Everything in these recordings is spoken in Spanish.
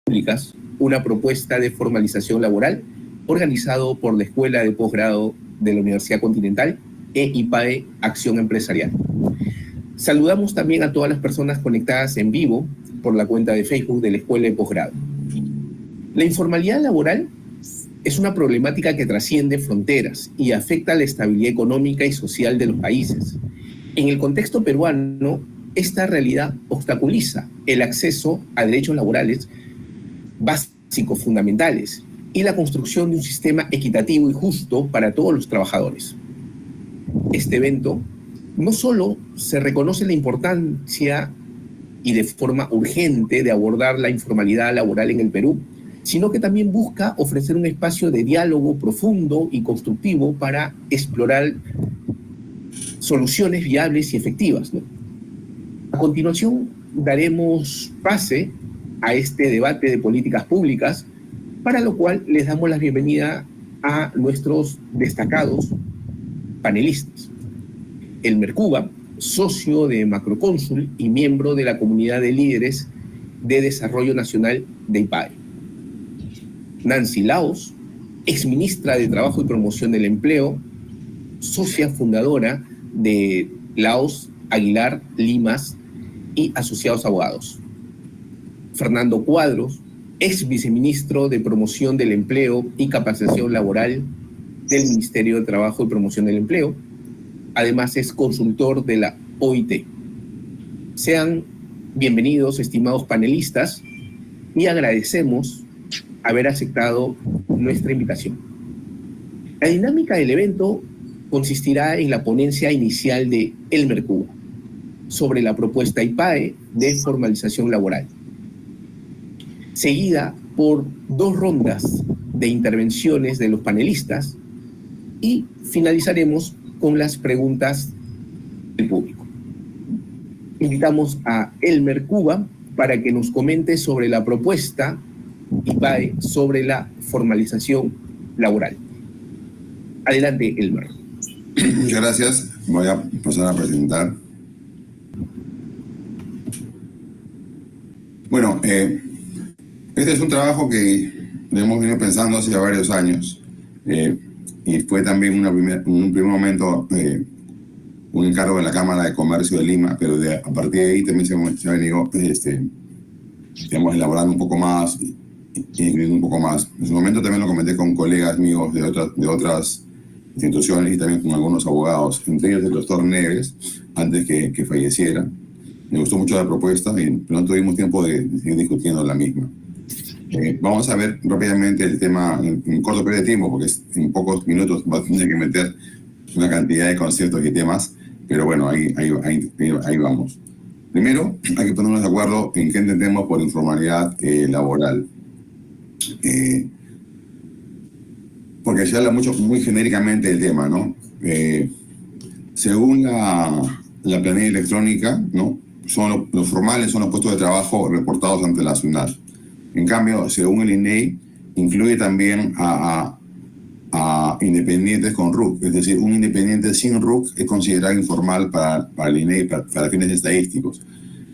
Públicas, una propuesta de formalización laboral organizado por la Escuela de Posgrado de la Universidad Continental e IPAE Acción Empresarial. Saludamos también a todas las personas conectadas en vivo por la cuenta de Facebook de la Escuela de Posgrado. La informalidad laboral es una problemática que trasciende fronteras y afecta la estabilidad económica y social de los países. En el contexto peruano, esta realidad obstaculiza el acceso a derechos laborales básicos, fundamentales, y la construcción de un sistema equitativo y justo para todos los trabajadores. Este evento no solo se reconoce la importancia y de forma urgente de abordar la informalidad laboral en el Perú, sino que también busca ofrecer un espacio de diálogo profundo y constructivo para explorar soluciones viables y efectivas, ¿no? A continuación, daremos pase a este debate de políticas públicas, para lo cual les damos la bienvenida a nuestros destacados panelistas. Elmer Cuba, socio de Macrocónsul y miembro de la comunidad de líderes de desarrollo nacional de IPAE. Nancy Laos, exministra de Trabajo y Promoción del Empleo, socia fundadora de Laos, Aguilar, Limas y Asociados Abogados. Fernando Cuadros, ex viceministro de Promoción del Empleo y Capacitación Laboral del Ministerio de Trabajo y Promoción del Empleo. Además es consultor de la OIT. Sean bienvenidos, estimados panelistas, y agradecemos haber aceptado nuestra invitación. La dinámica del evento consistirá en la ponencia inicial de Elmer Cuba sobre la propuesta IPAE de formalización laboral, seguida por 2 rondas de intervenciones de los panelistas y finalizaremos con las preguntas del público. Invitamos a Elmer Cuba para que nos comente sobre la propuesta IPAE sobre la formalización laboral. Adelante, Elmer. Muchas gracias. Voy a pasar a presentar. Bueno, este es un trabajo que hemos venido pensando hace varios años y fue también en un primer momento un encargo de la Cámara de Comercio de Lima, pero a partir de ahí también se ha venido digamos, elaborando un poco más y incluyendo un poco más. En su momento también lo comenté con colegas míos de otras instituciones y también con algunos abogados, entre ellos el doctor Neves, antes que falleciera. Me gustó mucho la propuesta y no tuvimos tiempo de seguir discutiendo la misma. Vamos a ver rápidamente el tema en corto periodo de tiempo, porque en pocos minutos va a tener que meter una cantidad de conceptos y temas, pero bueno, ahí vamos. Primero, hay que ponernos de acuerdo en qué entendemos por informalidad laboral. Porque se habla muy genéricamente del tema, ¿no? Según la planilla electrónica, ¿no? Los formales son los puestos de trabajo reportados ante la SUNAT. En cambio, según el INEI, incluye también a independientes con RUC, es decir, un independiente sin RUC es considerado informal para el INEI, para fines estadísticos.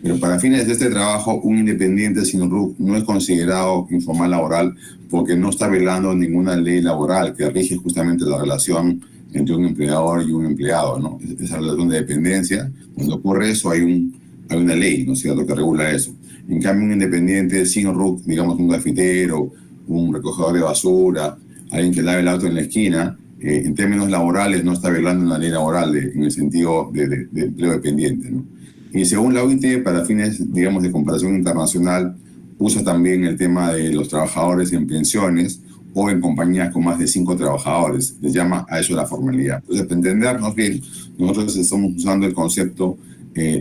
Pero para fines de este trabajo, un independiente sin RUC no es considerado informal laboral porque no está violando ninguna ley laboral que rige justamente la relación entre un empleador y un empleado, ¿no? Esa relación de dependencia. Cuando ocurre eso, hay una ley, ¿no es cierto?, que regula eso. En cambio, un independiente sin RUC, digamos un grafitero, un recogedor de basura, alguien que lave el auto en la esquina, en términos laborales no está violando una ley laboral en el sentido de empleo dependiente, ¿no? Y según la OIT, para fines, digamos, de comparación internacional, usa también el tema de los trabajadores en pensiones o en compañías con más de 5 trabajadores. Les llama a eso la formalidad. Entonces, para entendernos bien, nosotros estamos usando el concepto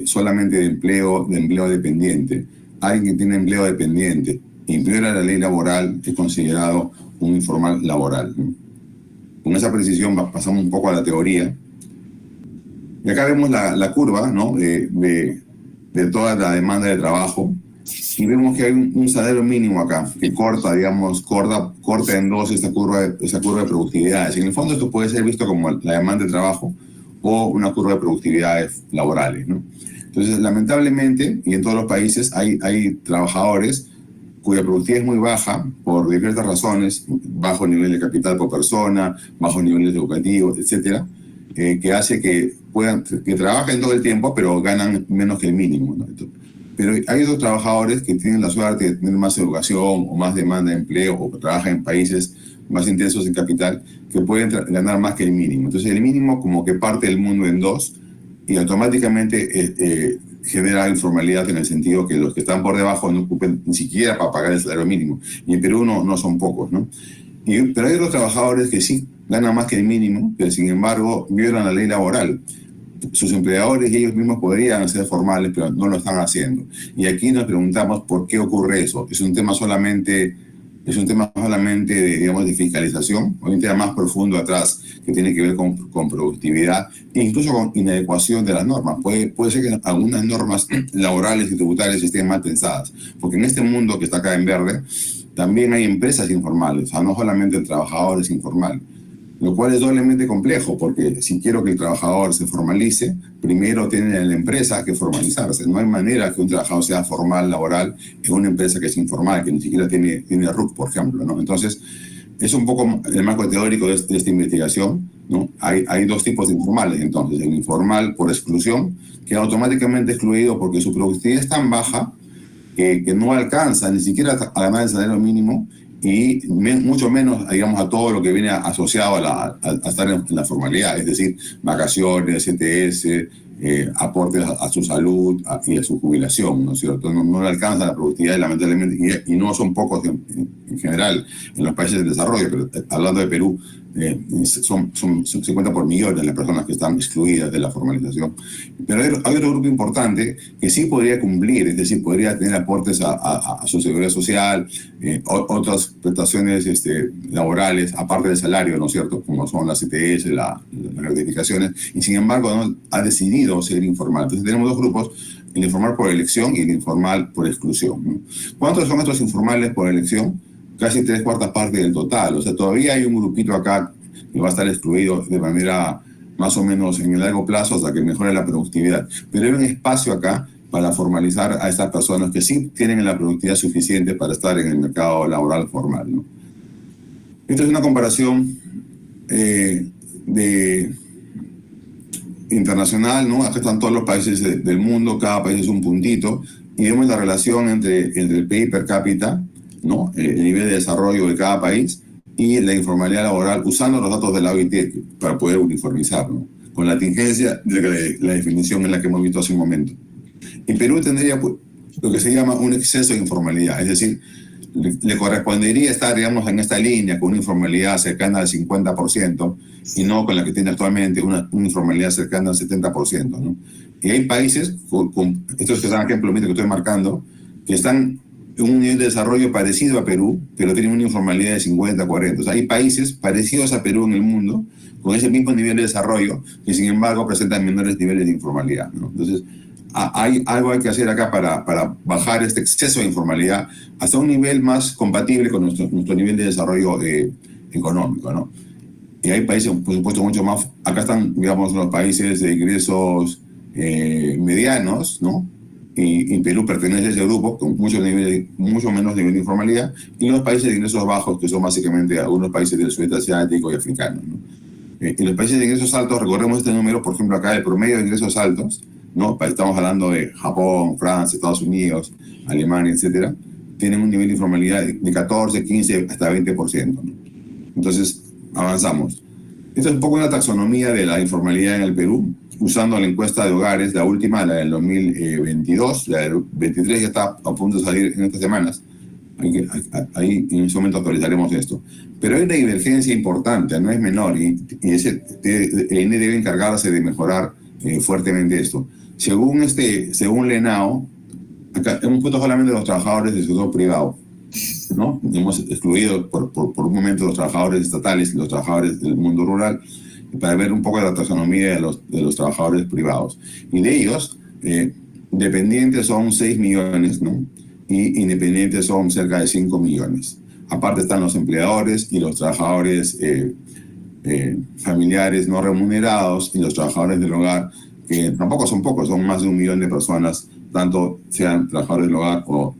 solamente de empleo dependiente. Alguien que tiene empleo dependiente e viola la ley laboral es considerado un informal laboral, ¿no? Con esa precisión pasamos un poco a la teoría. Y acá vemos la curva, ¿no?, de toda la demanda de trabajo y vemos que hay un salario mínimo acá que corta en dos esa curva de productividades. En el fondo esto puede ser visto como la demanda de trabajo o una curva de productividades laborales, ¿no? Entonces, lamentablemente, y en todos los países hay trabajadores cuya productividad es muy baja por diversas razones, bajo nivel de capital por persona, bajo niveles educativos, etcétera, que hace que trabajen todo el tiempo, pero ganan menos que el mínimo, ¿no? Pero hay otros trabajadores que tienen la suerte de tener más educación o más demanda de empleo o que trabajan en países más intensos en capital, que pueden ganar más que el mínimo. Entonces el mínimo como que parte el mundo en dos y automáticamente genera informalidad en el sentido que los que están por debajo no ocupen ni siquiera para pagar el salario mínimo. Y en Perú no son pocos, ¿no? Pero hay otros trabajadores que sí ganan más que el mínimo, pero sin embargo violan la ley laboral. Sus empleadores y ellos mismos podrían ser formales, pero no lo están haciendo. Y aquí nos preguntamos por qué ocurre eso. ¿Es un tema solamente de, digamos, de fiscalización, o un tema más profundo atrás que tiene que ver con productividad e incluso con inadecuación de las normas? Puede ser que algunas normas laborales y tributarias estén mal pensadas, porque en este mundo que está acá en verde también hay empresas informales, o sea, no solamente el trabajador es informal, lo cual es doblemente complejo, porque si quiero que el trabajador se formalice, primero tiene la empresa que formalizarse. No hay manera que un trabajador sea formal, laboral, en una empresa que es informal, que ni siquiera tiene RUC, por ejemplo, ¿no? Entonces, es un poco el marco teórico de esta investigación, ¿no? Hay dos tipos de informales, entonces. El informal por exclusión, que automáticamente excluido porque su productividad es tan baja que no alcanza ni siquiera a ganar el salario mínimo, y mucho menos, digamos, a todo lo que viene asociado a estar en la formalidad, es decir, vacaciones, CTS, aportes a su salud y a su jubilación, ¿no es cierto? No le alcanza la productividad, lamentablemente, y no son pocos en general en los países del desarrollo, pero hablando de Perú, son 50 por millones las personas que están excluidas de la formalización. Pero hay otro grupo importante que sí podría cumplir, es decir, podría tener aportes a su seguridad social, otras prestaciones laborales, aparte del salario, ¿no es cierto?, como son las CTS, las gratificaciones, y sin embargo no ha decidido ser informal. Entonces tenemos dos grupos, el informal por elección y el informal por exclusión, ¿no? ¿Cuántos son estos informales por elección? Casi 3/4 partes del total. O sea, todavía hay un grupito acá que va a estar excluido de manera más o menos en el largo plazo hasta que mejore la productividad. Pero hay un espacio acá para formalizar a estas personas que sí tienen la productividad suficiente para estar en el mercado laboral formal, ¿no? Esta es una comparación internacional, ¿no? Acá están todos los países del mundo, cada país es un puntito, y vemos la relación entre el PIB per cápita, ¿no? El nivel de desarrollo de cada país y la informalidad laboral, usando los datos de la OIT para poder uniformizar, ¿no? Con la tingencia de la definición en la que hemos visto hace un momento. En Perú tendría lo que se llama un exceso de informalidad, es decir, le correspondería estar, digamos, en esta línea con una informalidad cercana al 50% y no con la que tiene actualmente una informalidad cercana al 70%, ¿no? Y hay países, estos que están aquí en plomito que estoy marcando, que están en un nivel de desarrollo parecido a Perú, pero tienen una informalidad de 50-40. O sea, hay países parecidos a Perú en el mundo, con ese mismo nivel de desarrollo, que sin embargo presentan menores niveles de informalidad, ¿no? Entonces, algo hay que hacer acá para bajar este exceso de informalidad hasta un nivel más compatible con nuestro nivel de desarrollo económico, ¿no? Y hay países, por supuesto, mucho más. Acá están, digamos, los países de ingresos medianos, ¿no? Y Perú pertenece a ese grupo con mucho menos nivel de informalidad, y los países de ingresos bajos, que son básicamente algunos países del sudeste asiático y africano, ¿no? En los países de ingresos altos, recorremos este número, por ejemplo, acá el promedio de ingresos altos, ¿no? Estamos hablando de Japón, Francia, Estados Unidos, Alemania, etcétera, tienen un nivel de informalidad de 14, 15, hasta 20%, ¿no? Entonces, avanzamos. Esta es un poco una taxonomía de la informalidad en el Perú, usando la encuesta de hogares, la última, la del 2022, la del 23 ya está a punto de salir en estas semanas. Ahí en ese momento actualizaremos esto. Pero hay una divergencia importante, no es menor, y el INE debe encargarse de mejorar fuertemente esto. Según Lenao, acá hemos puesto solamente los trabajadores del sector privado, ¿no? Hemos excluido por un momento los trabajadores estatales y los trabajadores del mundo rural, para ver un poco la taxonomía de los trabajadores privados. Y de ellos, dependientes son 6 millones, ¿no? Y independientes son cerca de 5 millones. Aparte están los empleadores y los trabajadores familiares no remunerados y los trabajadores del hogar, que tampoco son pocos, son más de 1 millón de personas, tanto sean trabajadores del hogar o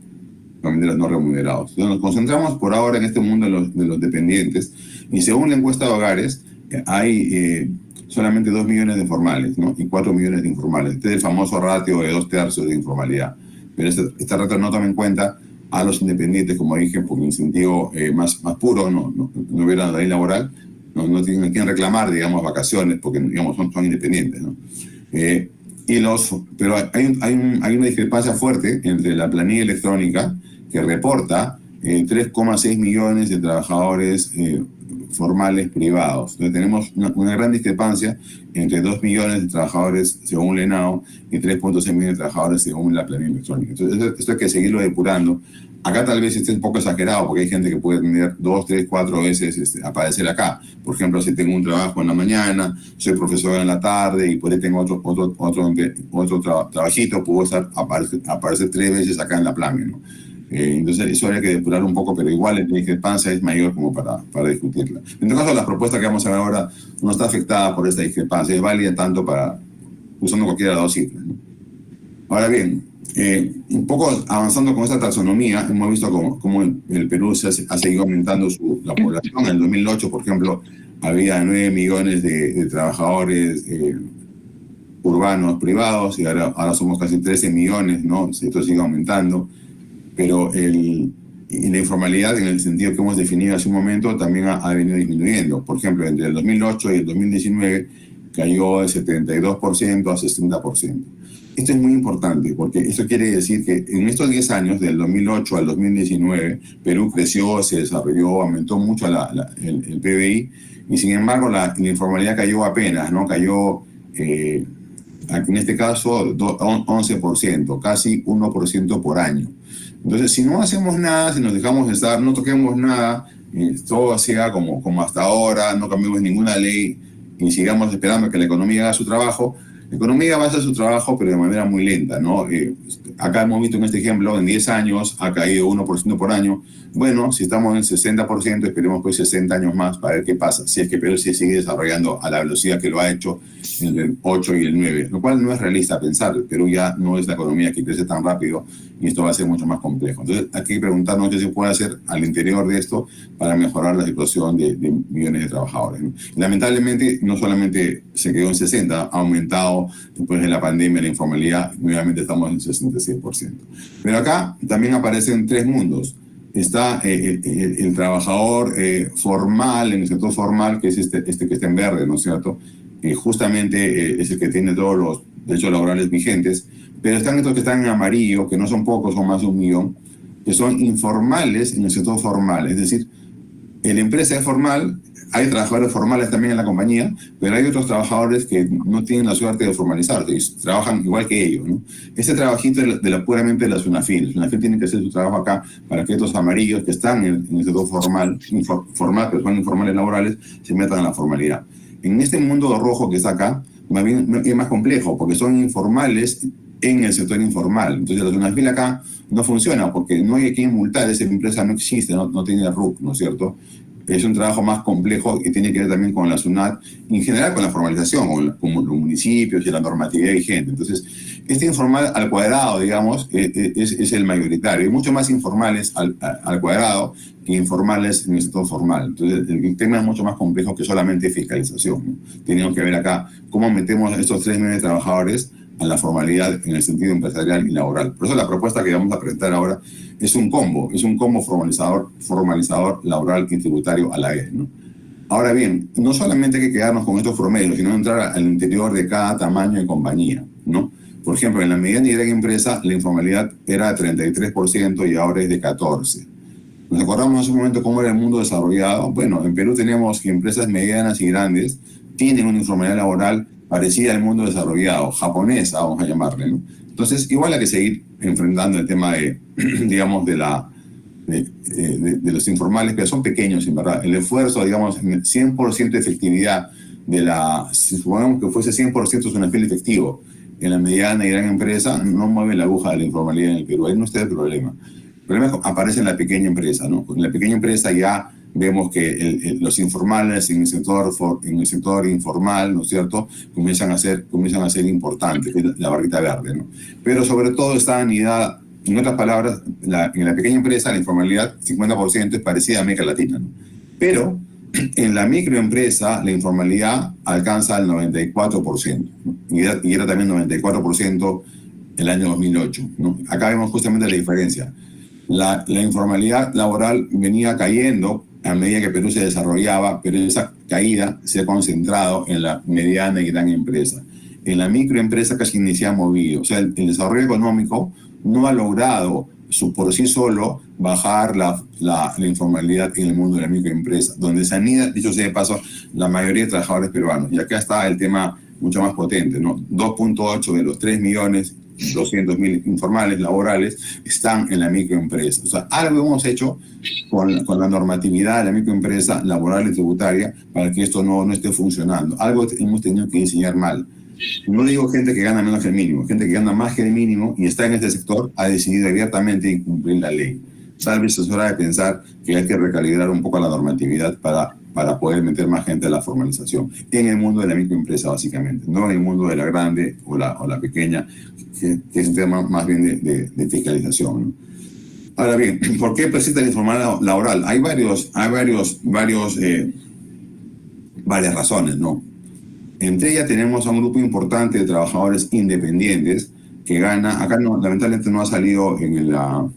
también de los no remunerados. Entonces nos concentramos por ahora en este mundo de los dependientes, y según la encuesta de hogares, hay solamente 2 millones de formales, ¿no? Y 4 millones de informales. Este es el famoso ratio de 2/3 de informalidad. Pero esta ratio no toma en cuenta a los independientes, como dije, por un sentido más puro, no hubiera la ley laboral, no tienen quien reclamar, digamos, vacaciones, porque, digamos, son independientes, ¿no? Pero hay una discrepancia fuerte entre la planilla electrónica, que reporta 3,6 millones de trabajadores formales privados. Entonces tenemos una gran discrepancia entre 2 millones de trabajadores según Lenao y 3,6 millones de trabajadores según la planilla electrónica. Entonces esto hay que seguirlo depurando. Acá tal vez esté un poco exagerado, porque hay gente que puede tener 2, 3, 4 veces aparecer acá. Por ejemplo, si tengo un trabajo en la mañana, soy profesor en la tarde y por ahí tengo otro trabajito, puedo aparecer 3 veces acá en la plana, ¿no? Entonces eso habría que depurar un poco, pero igual la discrepancia es mayor como para discutirla. En todo caso, la propuesta que vamos a ver ahora no está afectada por esta discrepancia, es válida tanto usando cualquiera de las dos cifras, ¿no? Ahora bien, un poco avanzando con esta taxonomía, hemos visto cómo el Perú ha seguido aumentando la población. En el 2008, por ejemplo, había 9 millones de trabajadores urbanos privados, y ahora somos casi 13 millones, ¿no? Esto sigue aumentando. Pero la informalidad, en el sentido que hemos definido hace un momento, también ha venido disminuyendo. Por ejemplo, entre el 2008 y el 2019 cayó de 72% a 60%. Esto es muy importante, porque esto quiere decir que en estos 10 años, del 2008 al 2019, Perú creció, se desarrolló, aumentó mucho el PBI, y sin embargo la informalidad cayó apenas, ¿no? Cayó, en este caso, 11%, casi 1% por año. Entonces, si no hacemos nada, si nos dejamos estar, no toquemos nada, todo sea como hasta ahora, no cambiemos ninguna ley y sigamos esperando que la economía haga su trabajo, la economía va a hacer su trabajo, pero de manera muy lenta, ¿no? Acá hemos visto en este ejemplo, en 10 años ha caído 1% por año. Bueno, si estamos en 60%, esperemos pues 60 años más para ver qué pasa, si es que Perú se sigue desarrollando a la velocidad que lo ha hecho en el 8 y el 9, lo cual no es realista pensar. Perú ya no es la economía que crece tan rápido y esto va a ser mucho más complejo. Entonces hay que preguntarnos qué se puede hacer al interior de esto para mejorar la situación de millones de trabajadores, ¿no? Lamentablemente, no solamente se quedó en 60, ha aumentado después de la pandemia la informalidad, nuevamente estamos en 66%. Pero acá también aparecen 3 mundos. Está el trabajador formal, en el sector formal, que es este que está en verde, ¿no es cierto? Justamente es el que tiene todos los derechos laborales vigentes, pero están estos que están en amarillo, que no son pocos, son más de 1 millón, que son informales en el sector formal. Es decir, en la empresa es formal, hay trabajadores formales también en la compañía, pero hay otros trabajadores que no tienen la suerte de formalizarse y trabajan igual que ellos, ¿no? Ese trabajito puramente de la SUNAFIL. La SUNAFIL tiene que hacer su trabajo acá para que estos amarillos que están en el sector formal, pero son informales laborales, se metan en la formalidad. En este mundo rojo que está acá, más bien es más complejo, porque son informales en el sector informal. Entonces la SUNAFIL acá no funciona porque no hay a quien multar, esa empresa no existe, no tiene RUC, ¿no es cierto? Es un trabajo más complejo y tiene que ver también con la SUNAT, en general con la formalización, con los municipios y la normatividad vigente. Entonces, este informal al cuadrado, digamos, es el mayoritario. Hay mucho más informales al cuadrado que informales en el sector formal. Entonces, el tema es mucho más complejo que solamente fiscalización, ¿no? Tenemos que ver acá cómo metemos a estos 3 millones de trabajadores a la formalidad en el sentido empresarial y laboral. Por eso la propuesta que vamos a presentar ahora es un combo formalizador laboral y tributario a la vez, ¿no? Ahora bien, no solamente hay que quedarnos con estos promedios, sino entrar al interior de cada tamaño de compañía, ¿no? Por ejemplo, en la mediana y gran empresa la informalidad era de 33% y ahora es de 14%. ¿Nos acordamos en un momento cómo era el mundo desarrollado? Bueno, en Perú tenemos que empresas medianas y grandes tienen una informalidad laboral parecida al mundo desarrollado, japonesa, vamos a llamarle, ¿no? Entonces, igual hay que seguir enfrentando el tema digamos, de los informales, que son pequeños, en verdad. El esfuerzo, digamos, en 100% de efectividad si supongamos que fuese 100% SUNAFIL efectivo en la mediana y gran empresa, no mueve la aguja de la informalidad en el Perú. Ahí no está el problema. El problema aparece en la pequeña empresa, ¿no? En la pequeña empresa ya vemos que los informales en el sector informal, ¿no es cierto?, comienzan a ser importantes, que es la barrita verde, ¿no? Pero sobre todo está anidada En otras palabras, en la pequeña empresa la informalidad 50% es parecida a América Latina, ¿no? Pero en la microempresa la informalidad alcanza el 94%, ¿no? Y era también 94% el año 2008, ¿no? Acá vemos justamente la diferencia. La informalidad laboral venía cayendo a medida que Perú se desarrollaba, pero esa caída se ha concentrado en la mediana y gran empresa. En la microempresa casi ni se ha movido. O sea, el desarrollo económico no ha logrado por sí solo bajar la informalidad en el mundo de la microempresa, donde se anida, dicho sea de paso, la mayoría de trabajadores peruanos. Y acá está el tema mucho más potente, ¿no? 2.8 de los 3.200.000 informales laborales están en la microempresa. O sea, algo hemos hecho con la normatividad de la microempresa laboral y tributaria para que esto no esté funcionando. Algo hemos tenido que diseñar mal. No digo gente que gana menos que el mínimo, gente que gana más que el mínimo y está en este sector ha decidido abiertamente incumplir la ley. Tal vez es hora de pensar que hay que recalibrar un poco la normatividad para poder meter más gente a la formalización en el mundo de la microempresa, básicamente, no en el mundo de la grande o la pequeña, que es un tema más bien de fiscalización, ¿no? Ahora bien, ¿por qué persiste la informalidad laboral? Hay varias razones, ¿no? Entre ellas tenemos a un grupo importante de trabajadores independientes que gana, acá no, lamentablemente no ha salido en la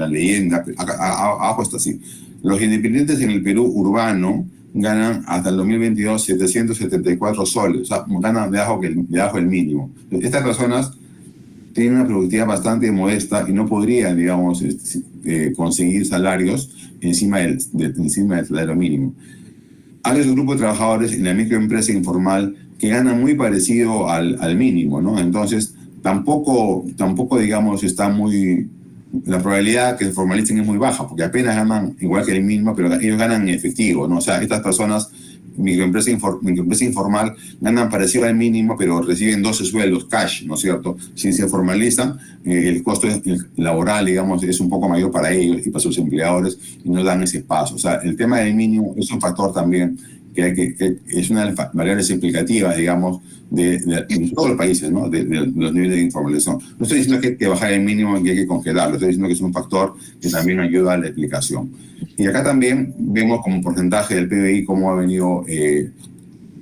leyenda, abajo está así. Los independientes en el Perú urbano ganan hasta el 2022 774 soles, o sea, ganan debajo del mínimo. Estas personas tienen una productividad bastante modesta y no podrían, digamos, conseguir salarios encima del salario mínimo. Hay otro grupo de trabajadores en la microempresa informal que ganan muy parecido al mínimo, ¿no? Entonces, tampoco, digamos, está muy... La probabilidad que se formalicen es muy baja, porque apenas ganan igual que el mínimo, pero ellos ganan en efectivo, ¿no? O sea, estas personas, microempresa informal, ganan parecido al mínimo, pero reciben 12 sueldos cash, ¿no es cierto? Si se formalizan, el costo laboral, digamos, es un poco mayor para ellos y para sus empleadores y no dan ese paso. O sea, el tema del mínimo es un factor también que es una de las variables explicativas, digamos, en todos los países, ¿no? De los niveles de informalización. No estoy diciendo que hay que bajar el mínimo y que hay que congelarlo, estoy diciendo que es un factor que también ayuda a la explicación. Y acá también vemos como porcentaje del PBI cómo ha venido, en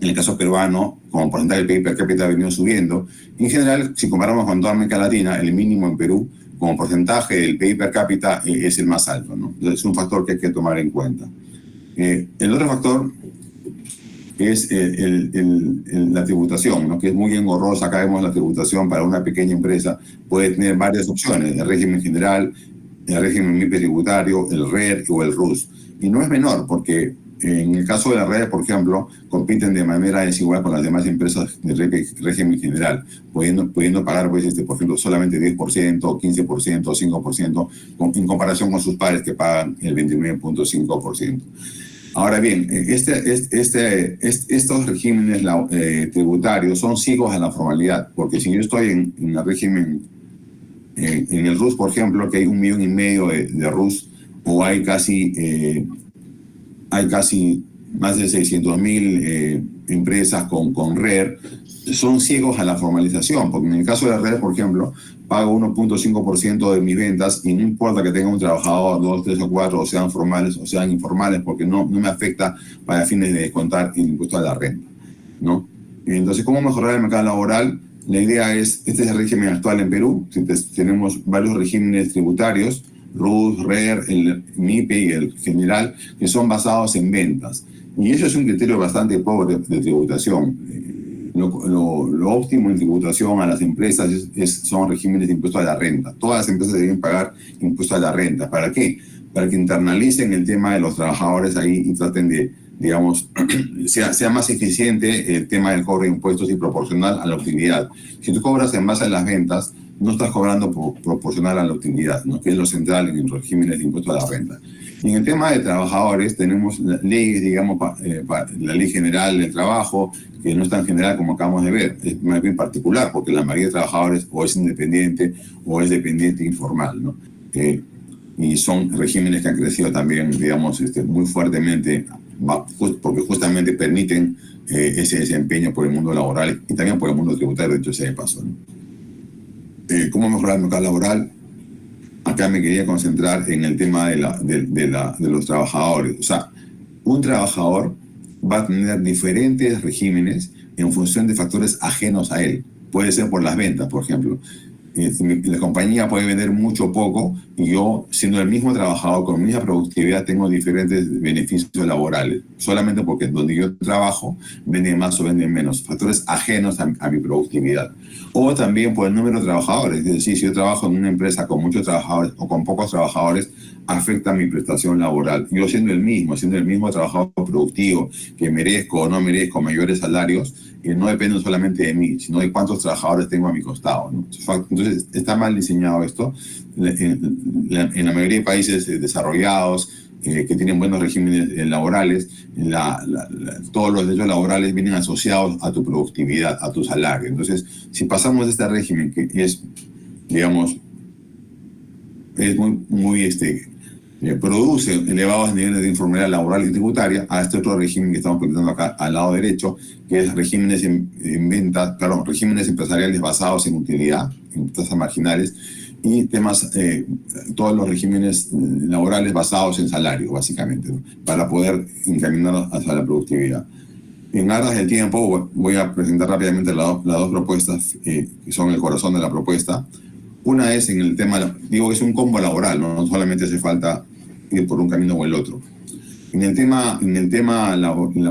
el caso peruano, como porcentaje del PBI per cápita ha venido subiendo. En general, si comparamos con toda América Latina, el mínimo en Perú, como porcentaje del PBI per cápita, es el más alto, ¿no? Entonces, es un factor que hay que tomar en cuenta. El otro factor es la tributación, ¿no? Que es muy engorrosa. Acá vemos la tributación para una pequeña empresa. Puede tener varias opciones: el régimen general, el régimen MIPE tributario, el RER o el RUS. Y no es menor, porque en el caso de la RER, por ejemplo, compiten de manera desigual con las demás empresas del régimen general, pudiendo pagar, pues, por ejemplo, solamente 10%, 15%, 5%, en comparación con sus pares que pagan el 29.5%. Ahora bien, estos regímenes tributarios son ciegos a la formalidad, porque si yo estoy en el régimen, en el RUS, por ejemplo, que hay 1,5 millones de RUS, o hay casi más de 600.000 empresas con RER, son ciegos a la formalización, porque en el caso de la RER, por ejemplo, pago 1.5% de mis ventas y no importa que tenga un trabajador, 2, 3 o 4, o sean formales o sean informales, porque no me afecta para fines de descontar el impuesto a la renta, ¿no? Entonces, ¿cómo mejorar el mercado laboral? La idea es, este es el régimen actual en Perú, tenemos varios regímenes tributarios, RUS, RER, el MIPE y el general, que son basados en ventas. Y eso es un criterio bastante pobre de tributación. Lo óptimo en tributación a las empresas son regímenes de impuesto a la renta. Todas las empresas deben pagar impuesto a la renta. ¿Para qué? Para que internalicen el tema de los trabajadores ahí y traten de, digamos, sea más eficiente el tema del cobro de impuestos y proporcional a la utilidad. Si tú cobras en base a las ventas, no estás cobrando proporcional a la utilidad, ¿no? Que es lo central en los regímenes de impuesto a la renta. Y en el tema de trabajadores tenemos leyes, digamos, la Ley General del Trabajo, que no es tan general como acabamos de ver, es más bien particular, porque la mayoría de trabajadores o es independiente o es dependiente informal, ¿no? Y son regímenes que han crecido también, digamos, muy fuertemente, porque justamente permiten ese desempeño por el mundo laboral y también por el mundo tributario, de hecho, ese paso, ¿no? ¿Cómo mejorar el mercado laboral? acá me quería concentrar en el tema de los trabajadores. O sea, un trabajador va a tener diferentes regímenes en función de factores ajenos a él. Puede ser por las ventas, por ejemplo. La compañía puede vender mucho o poco y yo, siendo el mismo trabajador con misma productividad, tengo diferentes beneficios laborales, solamente porque donde yo trabajo venden más o venden menos, factores ajenos a mi productividad. O también por el número de trabajadores, es decir, si yo trabajo en una empresa con muchos trabajadores o con pocos trabajadores, afecta mi prestación laboral. Yo siendo el mismo trabajador productivo, que merezco o no merezco mayores salarios, no depende solamente de mí, sino de cuántos trabajadores tengo a mi costado, ¿no? Entonces, está mal diseñado esto. En la mayoría de países desarrollados, que tienen buenos regímenes laborales, todos los derechos laborales vienen asociados a tu productividad, a tu salario. Entonces, si pasamos de este régimen, que es, digamos, es muy produce elevados niveles de informalidad laboral y tributaria, a este otro régimen que estamos planteando acá al lado derecho, que es regímenes regímenes empresariales basados en utilidad, en tasas marginales, y todos los regímenes laborales basados en salario, básicamente, ¿no? Para poder encaminarnos hacia la productividad. En aras del tiempo, voy a presentar rápidamente las dos propuestas que son el corazón de la propuesta. Una es en el tema, digo que es un combo laboral, no solamente hace falta ir por un camino o el otro. En el tema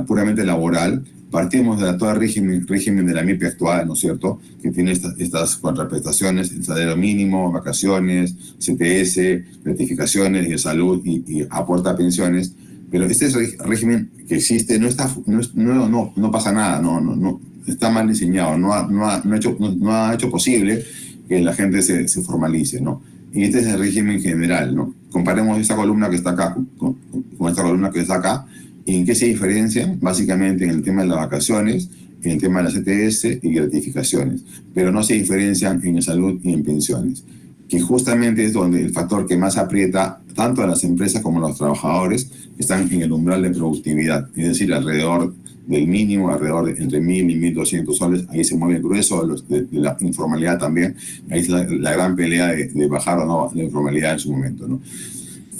puramente laboral, partimos de todo el régimen de la MIPE actual, ¿no es cierto?, que tiene estas contraprestaciones, el salario mínimo, vacaciones, CTS, gratificaciones y de salud y aporta a pensiones. Pero este régimen que existe no pasa nada, no está mal diseñado, no ha hecho posible que la gente se formalice, ¿no? Y este es el régimen general, ¿no? Comparemos esta columna que está acá con esta columna que está acá. ¿Y en qué se diferencian? Básicamente en el tema de las vacaciones, en el tema de las CTS y gratificaciones, pero no se diferencian en salud y en pensiones, que justamente es donde el factor que más aprieta tanto a las empresas como a los trabajadores están en el umbral de productividad, es decir, alrededor del mínimo, alrededor de entre 1.000 y 1.200 soles, ahí se mueve el grueso de la informalidad también, ahí es la gran pelea de bajar o no la informalidad en su momento, ¿no?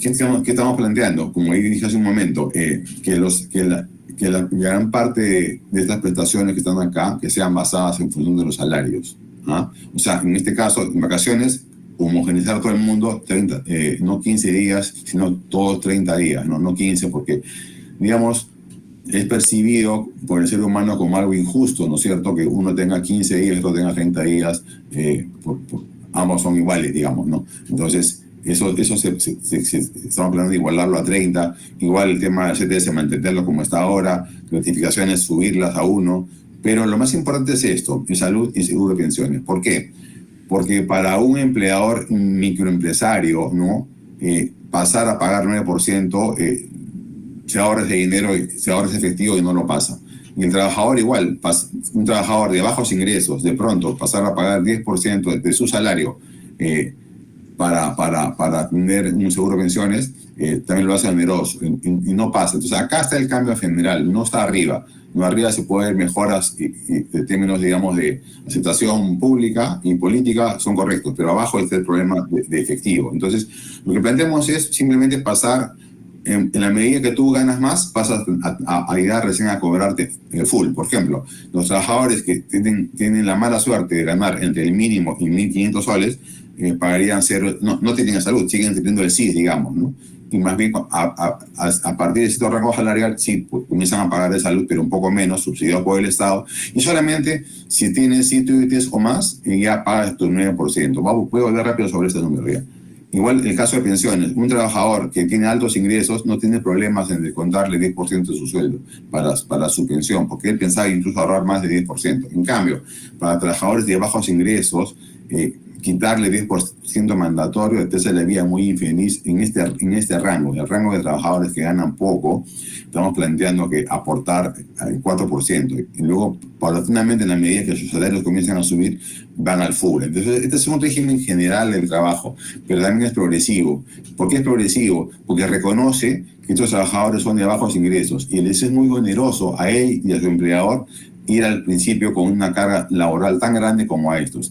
¿Qué estamos planteando? Como dije hace un momento, que la gran parte de estas prestaciones que están acá, que sean basadas en función de los salarios, ¿ah? O sea, en este caso, en vacaciones, homogeneizar todo el mundo, no 15 días, sino todos 30 días, no 15, porque, digamos, es percibido por el ser humano como algo injusto, ¿no es cierto? Que uno tenga 15 días y otro tenga 30 días, ambos son iguales, digamos, ¿no? Entonces, eso estamos hablando de igualarlo a 30, igual el tema del CTS, mantenerlo como está ahora, gratificaciones, subirlas a 1, pero lo más importante es esto, en salud y seguro de pensiones. ¿Por qué? Porque para un empleador, un microempresario, ¿no? Pasar a pagar 9%, se ahorra ese dinero, se ahorra ese efectivo y no lo pasa. Y el trabajador igual, un trabajador de bajos ingresos, de pronto pasar a pagar 10% de su salario para tener un seguro de pensiones, también lo hace oneroso y no pasa. Entonces acá está el cambio general, no está arriba. No arriba se pueden ver mejoras de términos, digamos, de aceptación pública y política son correctos, pero abajo está el problema de efectivo. Entonces, lo que planteamos es simplemente pasar, en la medida que tú ganas más, pasas a ir recién a cobrarte full. Por ejemplo, los trabajadores que tienen la mala suerte de ganar entre el mínimo y 1.500 soles, pagarían cero, no tienen salud, siguen teniendo el SIS, digamos, ¿no? Y más bien a partir de cierto rango salarial, sí, pues, comienzan a pagar de salud, pero un poco menos, subsidiado por el Estado, y solamente si tienes 7 UITs o más, ya pagas tu 9%. Voy a volver rápido sobre este número ya. Igual el caso de pensiones, un trabajador que tiene altos ingresos no tiene problemas en descontarle 10% de su sueldo para su pensión, porque él pensaba incluso ahorrar más de 10%. En cambio, para trabajadores de bajos ingresos, quitarle 10% mandatorio, entonces le veía muy infeliz en este rango, el rango de trabajadores que ganan poco. Estamos planteando que aportar el 4%, y luego paulatinamente en la medida que sus salarios comienzan a subir, van al full. Entonces este es un régimen general del trabajo, pero también es progresivo. ¿Por qué es progresivo? Porque reconoce que estos trabajadores son de bajos ingresos y les es muy oneroso a él y a su empleador ir al principio con una carga laboral tan grande como a estos.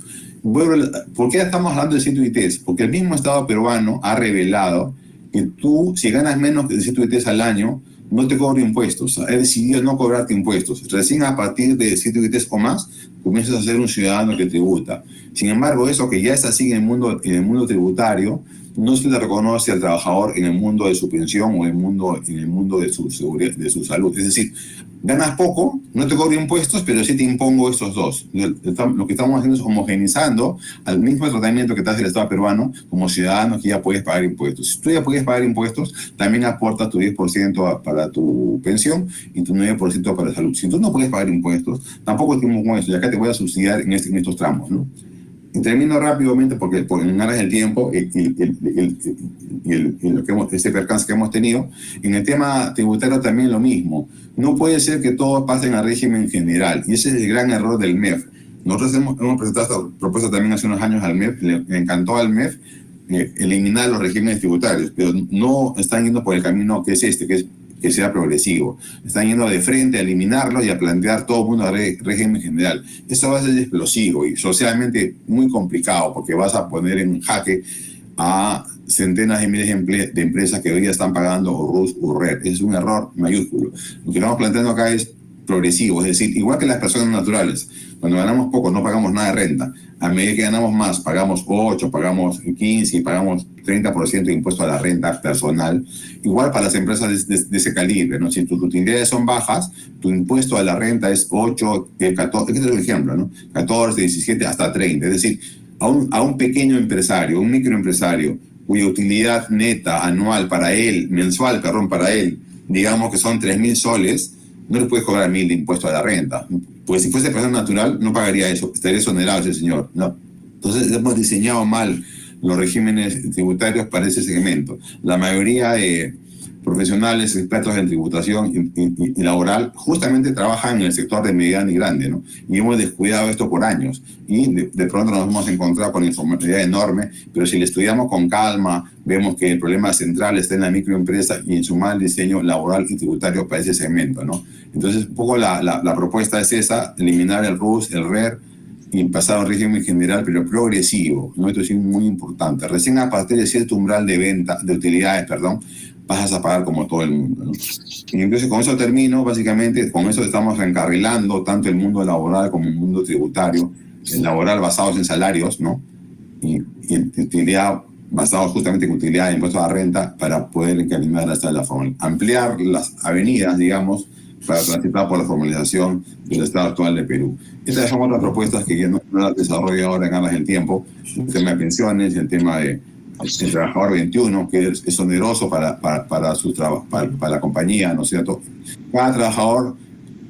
¿por qué estamos hablando de 100 UITs? Porque el mismo Estado peruano ha revelado que tú, si ganas menos de 100 UITs al año, no te cobro impuestos. He decidido no cobrarte impuestos. Recién a partir de 100 UITs o más, comienzas a ser un ciudadano que tributa. Sin embargo, eso que ya es así en el mundo tributario, no se le reconoce al trabajador en el mundo de su pensión o en el mundo de su seguridad, de su salud. Es decir, ganas poco, no te cobro impuestos, pero sí te impongo estos dos. Lo que estamos haciendo es homogenizando al mismo tratamiento que te hace el Estado peruano como ciudadano que ya puedes pagar impuestos. Si tú ya puedes pagar impuestos, también aportas tu 10% para tu pensión y tu 9% para la salud. Si tú no puedes pagar impuestos, tampoco tenemos con eso, y acá te voy a subsidiar en estos tramos, ¿no? Y termino rápidamente porque en aras del tiempo este percance que hemos tenido. En el tema tributario también lo mismo. No puede ser que todos pasen al régimen general, y ese es el gran error del MEF. Nosotros hemos presentado esta propuesta también hace unos años al MEF, le encantó al MEF eliminar los regímenes tributarios, pero no están yendo por el camino que es que sea progresivo. Están yendo de frente a eliminarlo y a plantear todo un régimen general. Eso va a ser explosivo y socialmente muy complicado, porque vas a poner en jaque a centenas de miles de empresas que hoy día están pagando URUS, URRER. Es un error mayúsculo. Lo que estamos planteando acá es progresivo, es decir, igual que las personas naturales. Cuando ganamos poco no pagamos nada de renta. A medida que ganamos más, pagamos 8, pagamos 15 y pagamos 30% de impuesto a la renta personal. Igual para las empresas de ese calibre, ¿no? Si tus utilidades son bajas, tu impuesto a la renta es 8, 14, este es un ejemplo, ¿no? 14, 17, hasta 30. Es decir, a un pequeño empresario, un microempresario, cuya utilidad neta anual para él, mensual, para él, digamos que son 3.000 soles, no le puedes cobrar 1.000 de impuesto a la renta. Pues si fuese persona natural, no pagaría eso, estaría exonerado ese señor. No. Entonces hemos diseñado mal los regímenes tributarios para ese segmento. La mayoría de profesionales expertos en tributación y laboral justamente trabajan en el sector de mediano y grande, ¿no? Y hemos descuidado esto por años. Y de pronto nos hemos encontrado con informalidad enorme, pero si le estudiamos con calma, vemos que el problema central está en la microempresa y en su mal diseño laboral y tributario para ese segmento, ¿no? Entonces, un poco la propuesta es esa: eliminar el RUS, el RER, y pasar a un régimen general, pero progresivo, ¿no? Esto es muy importante. Recién a partir de cierto umbral de venta, de utilidades, perdón, pasas a pagar como todo el mundo, ¿no? Y entonces con eso termino, básicamente, con eso estamos reencarrilando tanto el mundo laboral como el mundo tributario, el laboral basados en salarios, ¿no? Y utilidad basados justamente en utilidad de impuestos a la renta para poder encaminar hasta la forma, ampliar las avenidas, digamos, para transitar por la formalización del estado actual de Perú. Estas son otras propuestas que yo no las desarrollo ahora en aras del tiempo: el tema de pensiones, el tema de el trabajador 21, que es oneroso para la compañía, ¿no es cierto? Cada trabajador,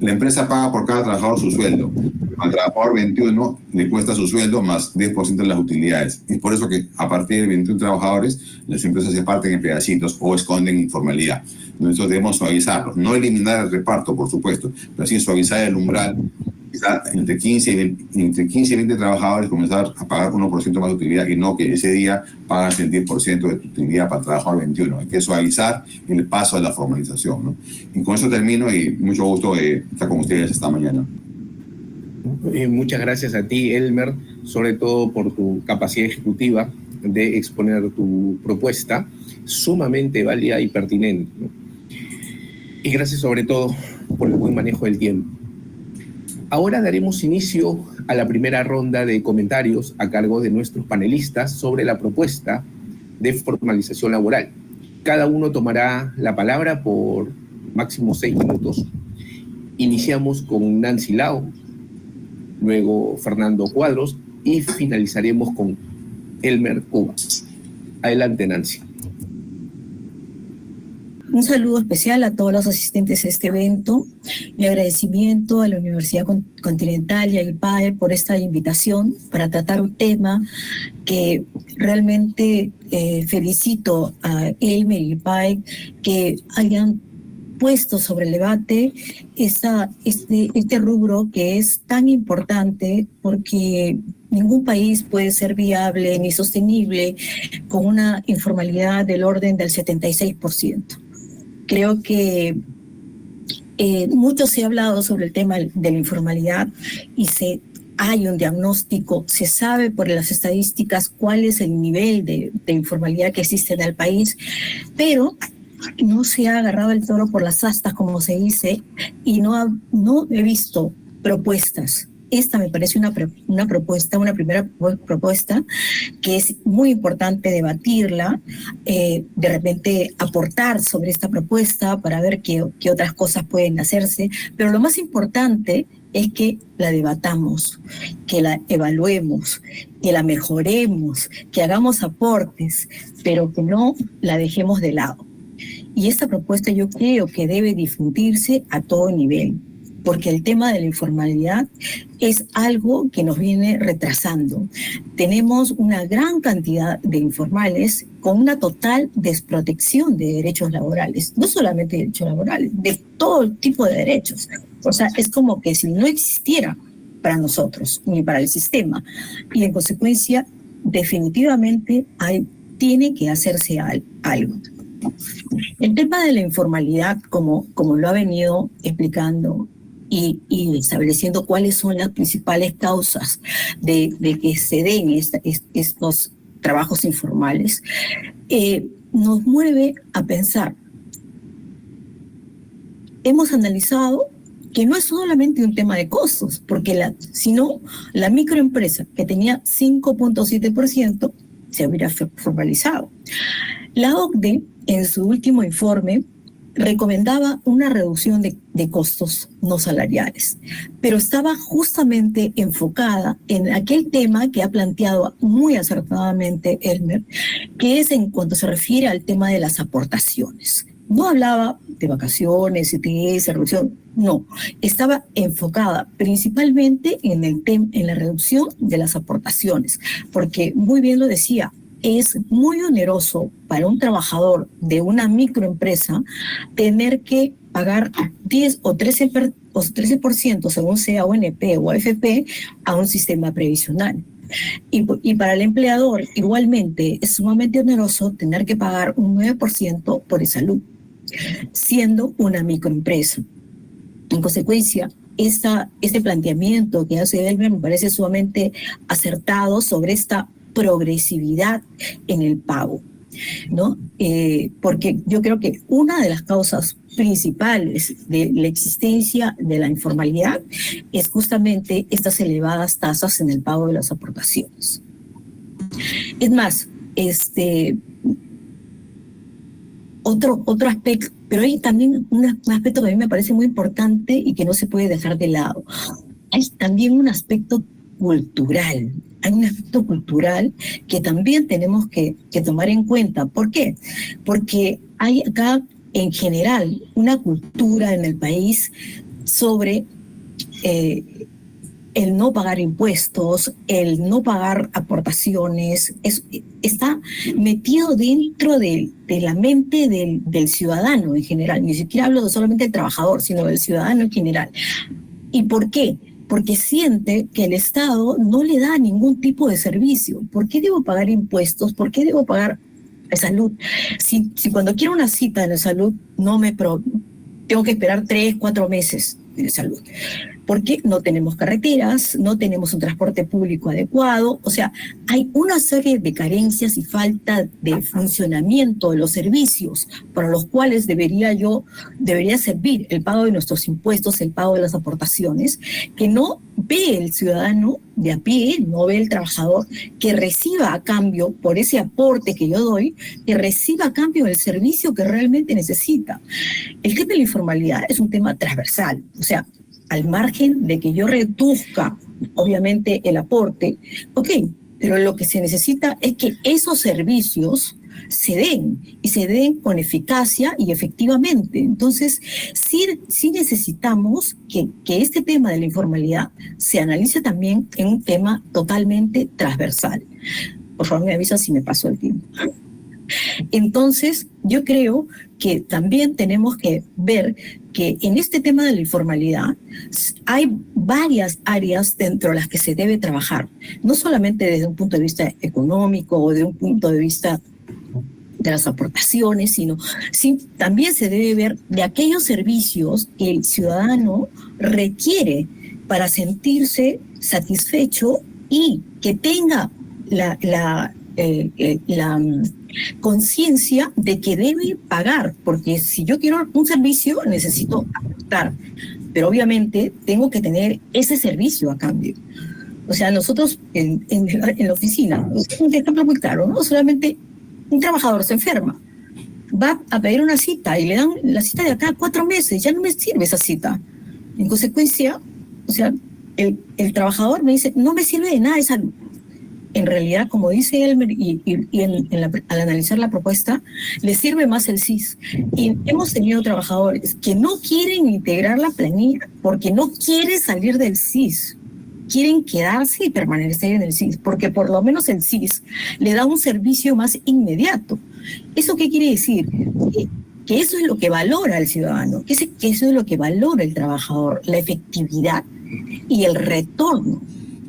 la empresa paga por cada trabajador su sueldo. Al trabajador 21 le cuesta su sueldo más 10% de las utilidades. Es por eso que a partir de 21 trabajadores, las empresas se parten en pedacitos o esconden informalidad. Nosotros debemos suavizarlo. No eliminar el reparto, por supuesto, pero sí suavizar el umbral. Entre 15 y 20 trabajadores comenzar a pagar 1% más de utilidad, y no que ese día pagas el 10% de tu utilidad para el trabajador 21. Hay que suavizar el paso a la formalización, ¿no? Y con eso termino, y mucho gusto estar con ustedes esta mañana. Muchas gracias a ti, Elmer, sobre todo por tu capacidad ejecutiva de exponer tu propuesta, sumamente válida y pertinente, ¿no? Y gracias sobre todo por el buen manejo del tiempo. Ahora daremos inicio a la primera ronda de comentarios a cargo de nuestros panelistas sobre la propuesta de formalización laboral. Cada uno tomará la palabra por máximo 6 minutos. Iniciamos con Nancy Lao, luego Fernando Cuadros y finalizaremos con Elmer Cuba. Adelante, Nancy. Un saludo especial a todos los asistentes a este evento. Mi agradecimiento a la Universidad Continental y al IPAE por esta invitación para tratar un tema que realmente felicito a Elmer y IPAE que hayan puesto sobre el debate este rubro que es tan importante, porque ningún país puede ser viable ni sostenible con una informalidad del orden del 76%. Creo que mucho se ha hablado sobre el tema de la informalidad y se hay un diagnóstico, se sabe por las estadísticas cuál es el nivel de informalidad que existe en el país, pero no se ha agarrado el toro por las astas, como se dice, y no he visto propuestas. Esta me parece una primera propuesta que es muy importante debatirla, de repente aportar sobre esta propuesta para ver qué otras cosas pueden hacerse, pero lo más importante es que la debatamos, que la evaluemos, que la mejoremos, que hagamos aportes, pero que no la dejemos de lado. Y esta propuesta yo creo que debe difundirse a todo nivel, porque el tema de la informalidad es algo que nos viene retrasando. Tenemos una gran cantidad de informales con una total desprotección de derechos laborales, no solamente de derechos laborales, de todo tipo de derechos. O sea, es como que si no existiera para nosotros ni para el sistema, y en consecuencia definitivamente tiene que hacerse algo. El tema de la informalidad, como lo ha venido explicando y estableciendo cuáles son las principales causas de que se den estos trabajos informales, nos mueve a pensar. Hemos analizado que no es solamente un tema de costos, sino la microempresa que tenía 5.7% se hubiera formalizado. La OCDE, en su último informe, recomendaba una reducción de costos no salariales, pero estaba justamente enfocada en aquel tema que ha planteado muy acertadamente Elmer, que es en cuanto se refiere al tema de las aportaciones. No hablaba de vacaciones, ETS, reducción, no. Estaba enfocada principalmente en la reducción de las aportaciones, porque muy bien lo decía, es muy oneroso para un trabajador de una microempresa tener que pagar 10 o 13%, según sea ONP o AFP, a un sistema previsional. Y para el empleador, igualmente, es sumamente oneroso tener que pagar un 9% por salud, siendo una microempresa. En consecuencia, este planteamiento que hace Elmer me parece sumamente acertado sobre esta progresividad en el pago, ¿no? Porque yo creo que una de las causas principales de la existencia de la informalidad es justamente estas elevadas tasas en el pago de las aportaciones. Es más, otro aspecto, pero hay también un aspecto que a mí me parece muy importante y que no se puede dejar de lado. Hay también un aspecto cultural. Hay un aspecto cultural que también tenemos que tomar en cuenta. ¿Por qué? Porque hay acá, en general, una cultura en el país sobre el no pagar impuestos, el no pagar aportaciones, está metido dentro de la mente del ciudadano en general. Ni siquiera hablo solamente del trabajador, sino del ciudadano en general. ¿Y por qué? Porque siente que el Estado no le da ningún tipo de servicio. ¿Por qué debo pagar impuestos? ¿Por qué debo pagar salud? Si cuando quiero una cita en la salud, tengo que esperar 3, 4 meses de salud. Porque no tenemos carreteras, no tenemos un transporte público adecuado. O sea, hay una serie de carencias y falta de funcionamiento de los servicios para los cuales debería servir el pago de nuestros impuestos, el pago de las aportaciones, que no ve el ciudadano de a pie, no ve el trabajador, que reciba a cambio, por ese aporte que yo doy, que reciba a cambio el servicio que realmente necesita. El tema de la informalidad es un tema transversal, o sea, al margen de que yo reduzca, obviamente, el aporte, ok, pero lo que se necesita es que esos servicios se den, y se den con eficacia y efectivamente. Entonces, sí necesitamos que este tema de la informalidad se analice también en un tema totalmente transversal. Por favor, me avisa si me pasó el tiempo. Entonces, yo creo que también tenemos que ver que en este tema de la informalidad hay varias áreas dentro de las que se debe trabajar, no solamente desde un punto de vista económico o de un punto de vista de las aportaciones, sino también se debe ver de aquellos servicios que el ciudadano requiere para sentirse satisfecho y que tenga la conciencia de que debe pagar, porque si yo quiero un servicio necesito aportar, pero obviamente tengo que tener ese servicio a cambio. O sea, nosotros en la oficina, un ejemplo muy claro, ¿no? Solamente un trabajador se enferma, va a pedir una cita y le dan la cita de acá a 4 meses, ya no me sirve esa cita. En consecuencia, o sea, el trabajador me dice, no me sirve de nada esa. En realidad, como dice Elmer, al analizar la propuesta, le sirve más el SIS. Y hemos tenido trabajadores que no quieren integrar la planilla porque no quieren salir del SIS. Quieren quedarse y permanecer en el SIS, porque por lo menos el SIS le da un servicio más inmediato. ¿Eso qué quiere decir? Que eso es lo que valora el ciudadano, que eso es lo que valora el trabajador, la efectividad y el retorno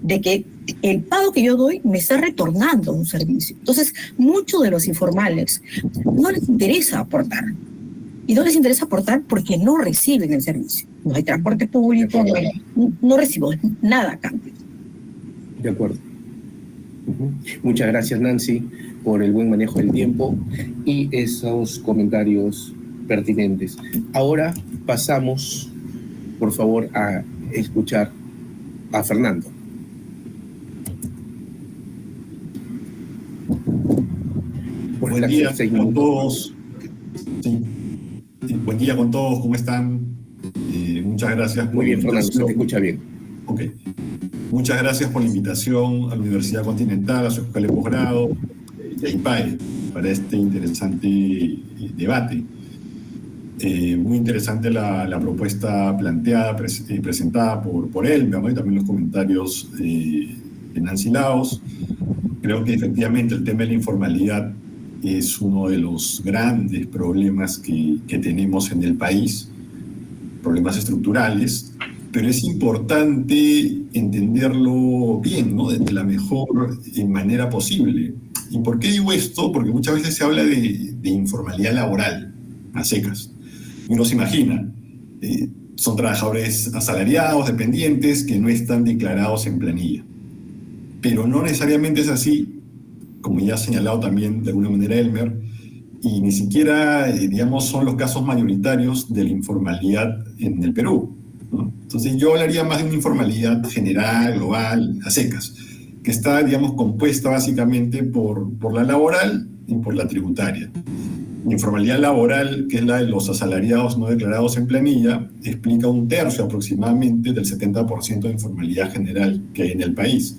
de que el pago que yo doy me está retornando un servicio. Entonces, muchos de los informales no les interesa aportar. Y no les interesa aportar porque no reciben el servicio. No hay transporte público, no recibo nada a cambio. De acuerdo. Muchas gracias, Nancy, por el buen manejo del tiempo y esos comentarios pertinentes. Ahora pasamos, por favor, a escuchar a Fernando. Buen día con todos. Sí. Buen día con todos, ¿cómo están? Muchas gracias por Muy bien, la Fernando, invitación. se te escucha bien. Ok. Muchas gracias por la invitación a la Universidad Continental, a su escuela de posgrado y a IPAE para este interesante debate. Muy interesante la propuesta planteada, presentada por Elmer, ¿no? Y también los comentarios de Nancy Laos. Creo que efectivamente el tema de la informalidad es uno de los grandes problemas que tenemos en el país, problemas estructurales, pero es importante entenderlo bien, ¿no? De la mejor manera posible. ¿Y por qué digo esto? Porque muchas veces se habla de informalidad laboral, a secas. Uno se imagina, son trabajadores asalariados, dependientes, que no están declarados en planilla. Pero no necesariamente es así, como ya ha señalado también de alguna manera Elmer, y ni siquiera, digamos, son los casos mayoritarios de la informalidad en el Perú, ¿no? Entonces yo hablaría más de una informalidad general, global, a secas, que está, digamos, compuesta básicamente por la laboral y por la tributaria. La informalidad laboral, que es la de los asalariados no declarados en planilla, explica 1/3 aproximadamente del 70% de informalidad general que hay en el país.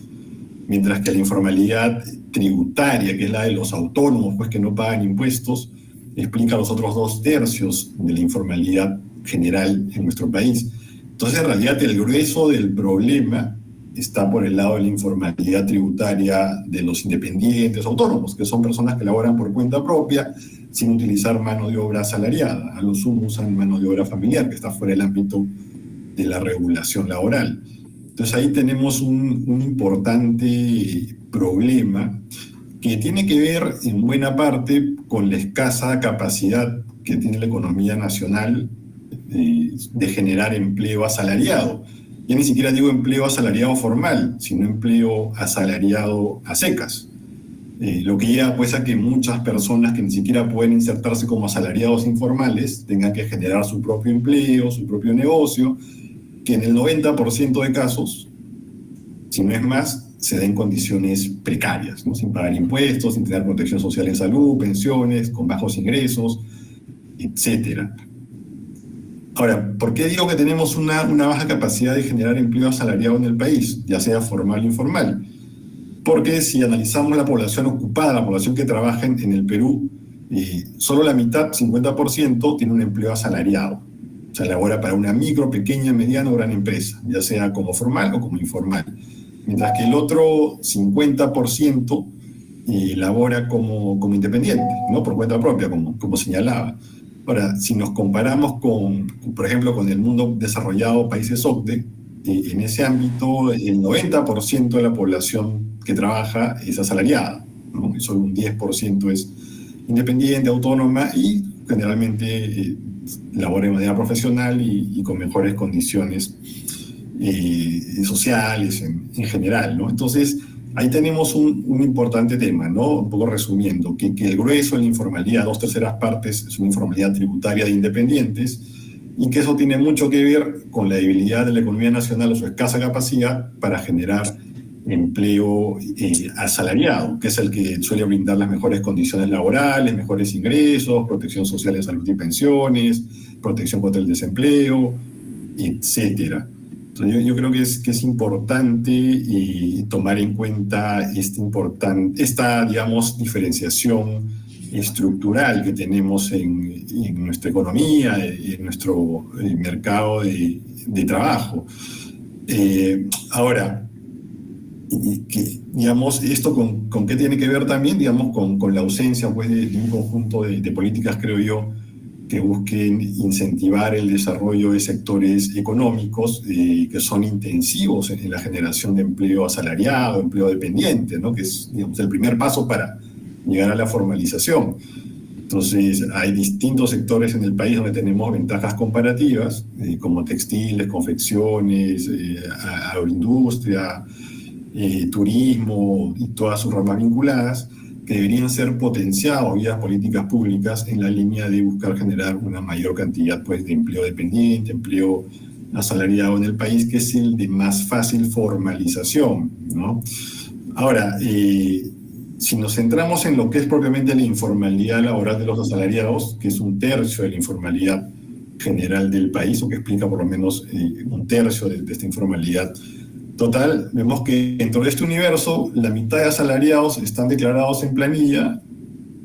Mientras que la informalidad tributaria, que es la de los autónomos, pues que no pagan impuestos, explica los otros 2/3 de la informalidad general en nuestro país. Entonces, en realidad, el grueso del problema está por el lado de la informalidad tributaria de los independientes autónomos, que son personas que laboran por cuenta propia, sin utilizar mano de obra asalariada. A lo sumo usan mano de obra familiar, que está fuera del ámbito de la regulación laboral. Entonces ahí tenemos un importante problema que tiene que ver en buena parte con la escasa capacidad que tiene la economía nacional de generar empleo asalariado. Ya ni siquiera digo empleo asalariado formal, sino empleo asalariado a secas. Lo que lleva pues a que muchas personas que ni siquiera pueden insertarse como asalariados informales tengan que generar su propio empleo, su propio negocio, que en el 90% de casos, si no es más, se den condiciones precarias, ¿no? Sin pagar impuestos, sin tener protección social en salud, pensiones, con bajos ingresos, etc. Ahora, ¿por qué digo que tenemos una baja capacidad de generar empleo asalariado en el país, ya sea formal o informal? Porque si analizamos la población ocupada, la población que trabaja en el Perú, solo la mitad, 50%, tiene un empleo asalariado. O sea, labora para una micro, pequeña, mediana o gran empresa, ya sea como formal o como informal. Mientras que el otro 50% labora como independiente, ¿no? Por cuenta propia, como señalaba. Ahora, si nos comparamos por ejemplo, con el mundo desarrollado, países OCDE, en ese ámbito el 90% de la población que trabaja es asalariada, ¿no? Y solo un 10% es independiente, autónoma y generalmente labora de manera profesional y con mejores condiciones sociales en general, ¿no? Entonces, ahí tenemos un importante tema, ¿no? Un poco resumiendo, que el grueso de la informalidad, 2/3 partes, es una informalidad tributaria de independientes, y que eso tiene mucho que ver con la debilidad de la economía nacional o su escasa capacidad para generar empleo asalariado, que es el que suele brindar las mejores condiciones laborales, mejores ingresos, protección social de salud y pensiones, protección contra el desempleo, etcétera. Entonces yo creo que es importante tomar en cuenta esta, digamos, diferenciación estructural que tenemos en nuestra economía, en nuestro mercado de trabajo. Ahora, digamos, ¿esto con qué tiene que ver también? Digamos, con la ausencia, pues, de un conjunto de políticas, creo yo, que busquen incentivar el desarrollo de sectores económicos que son intensivos en la generación de empleo asalariado, empleo dependiente, ¿no? Que es, digamos, el primer paso para llegar a la formalización. Entonces, hay distintos sectores en el país donde tenemos ventajas comparativas, como textiles, confecciones, agroindustria, turismo y todas sus ramas vinculadas, que deberían ser potenciados vía políticas públicas en la línea de buscar generar una mayor cantidad, pues, de empleo dependiente, empleo asalariado en el país, que es el de más fácil formalización, ¿no? Ahora, si nos centramos en lo que es propiamente la informalidad laboral de los asalariados, que es 1/3 de la informalidad general del país, o que explica por lo menos 1/3 de esta informalidad total, vemos que dentro de este universo la mitad de asalariados están declarados en planilla,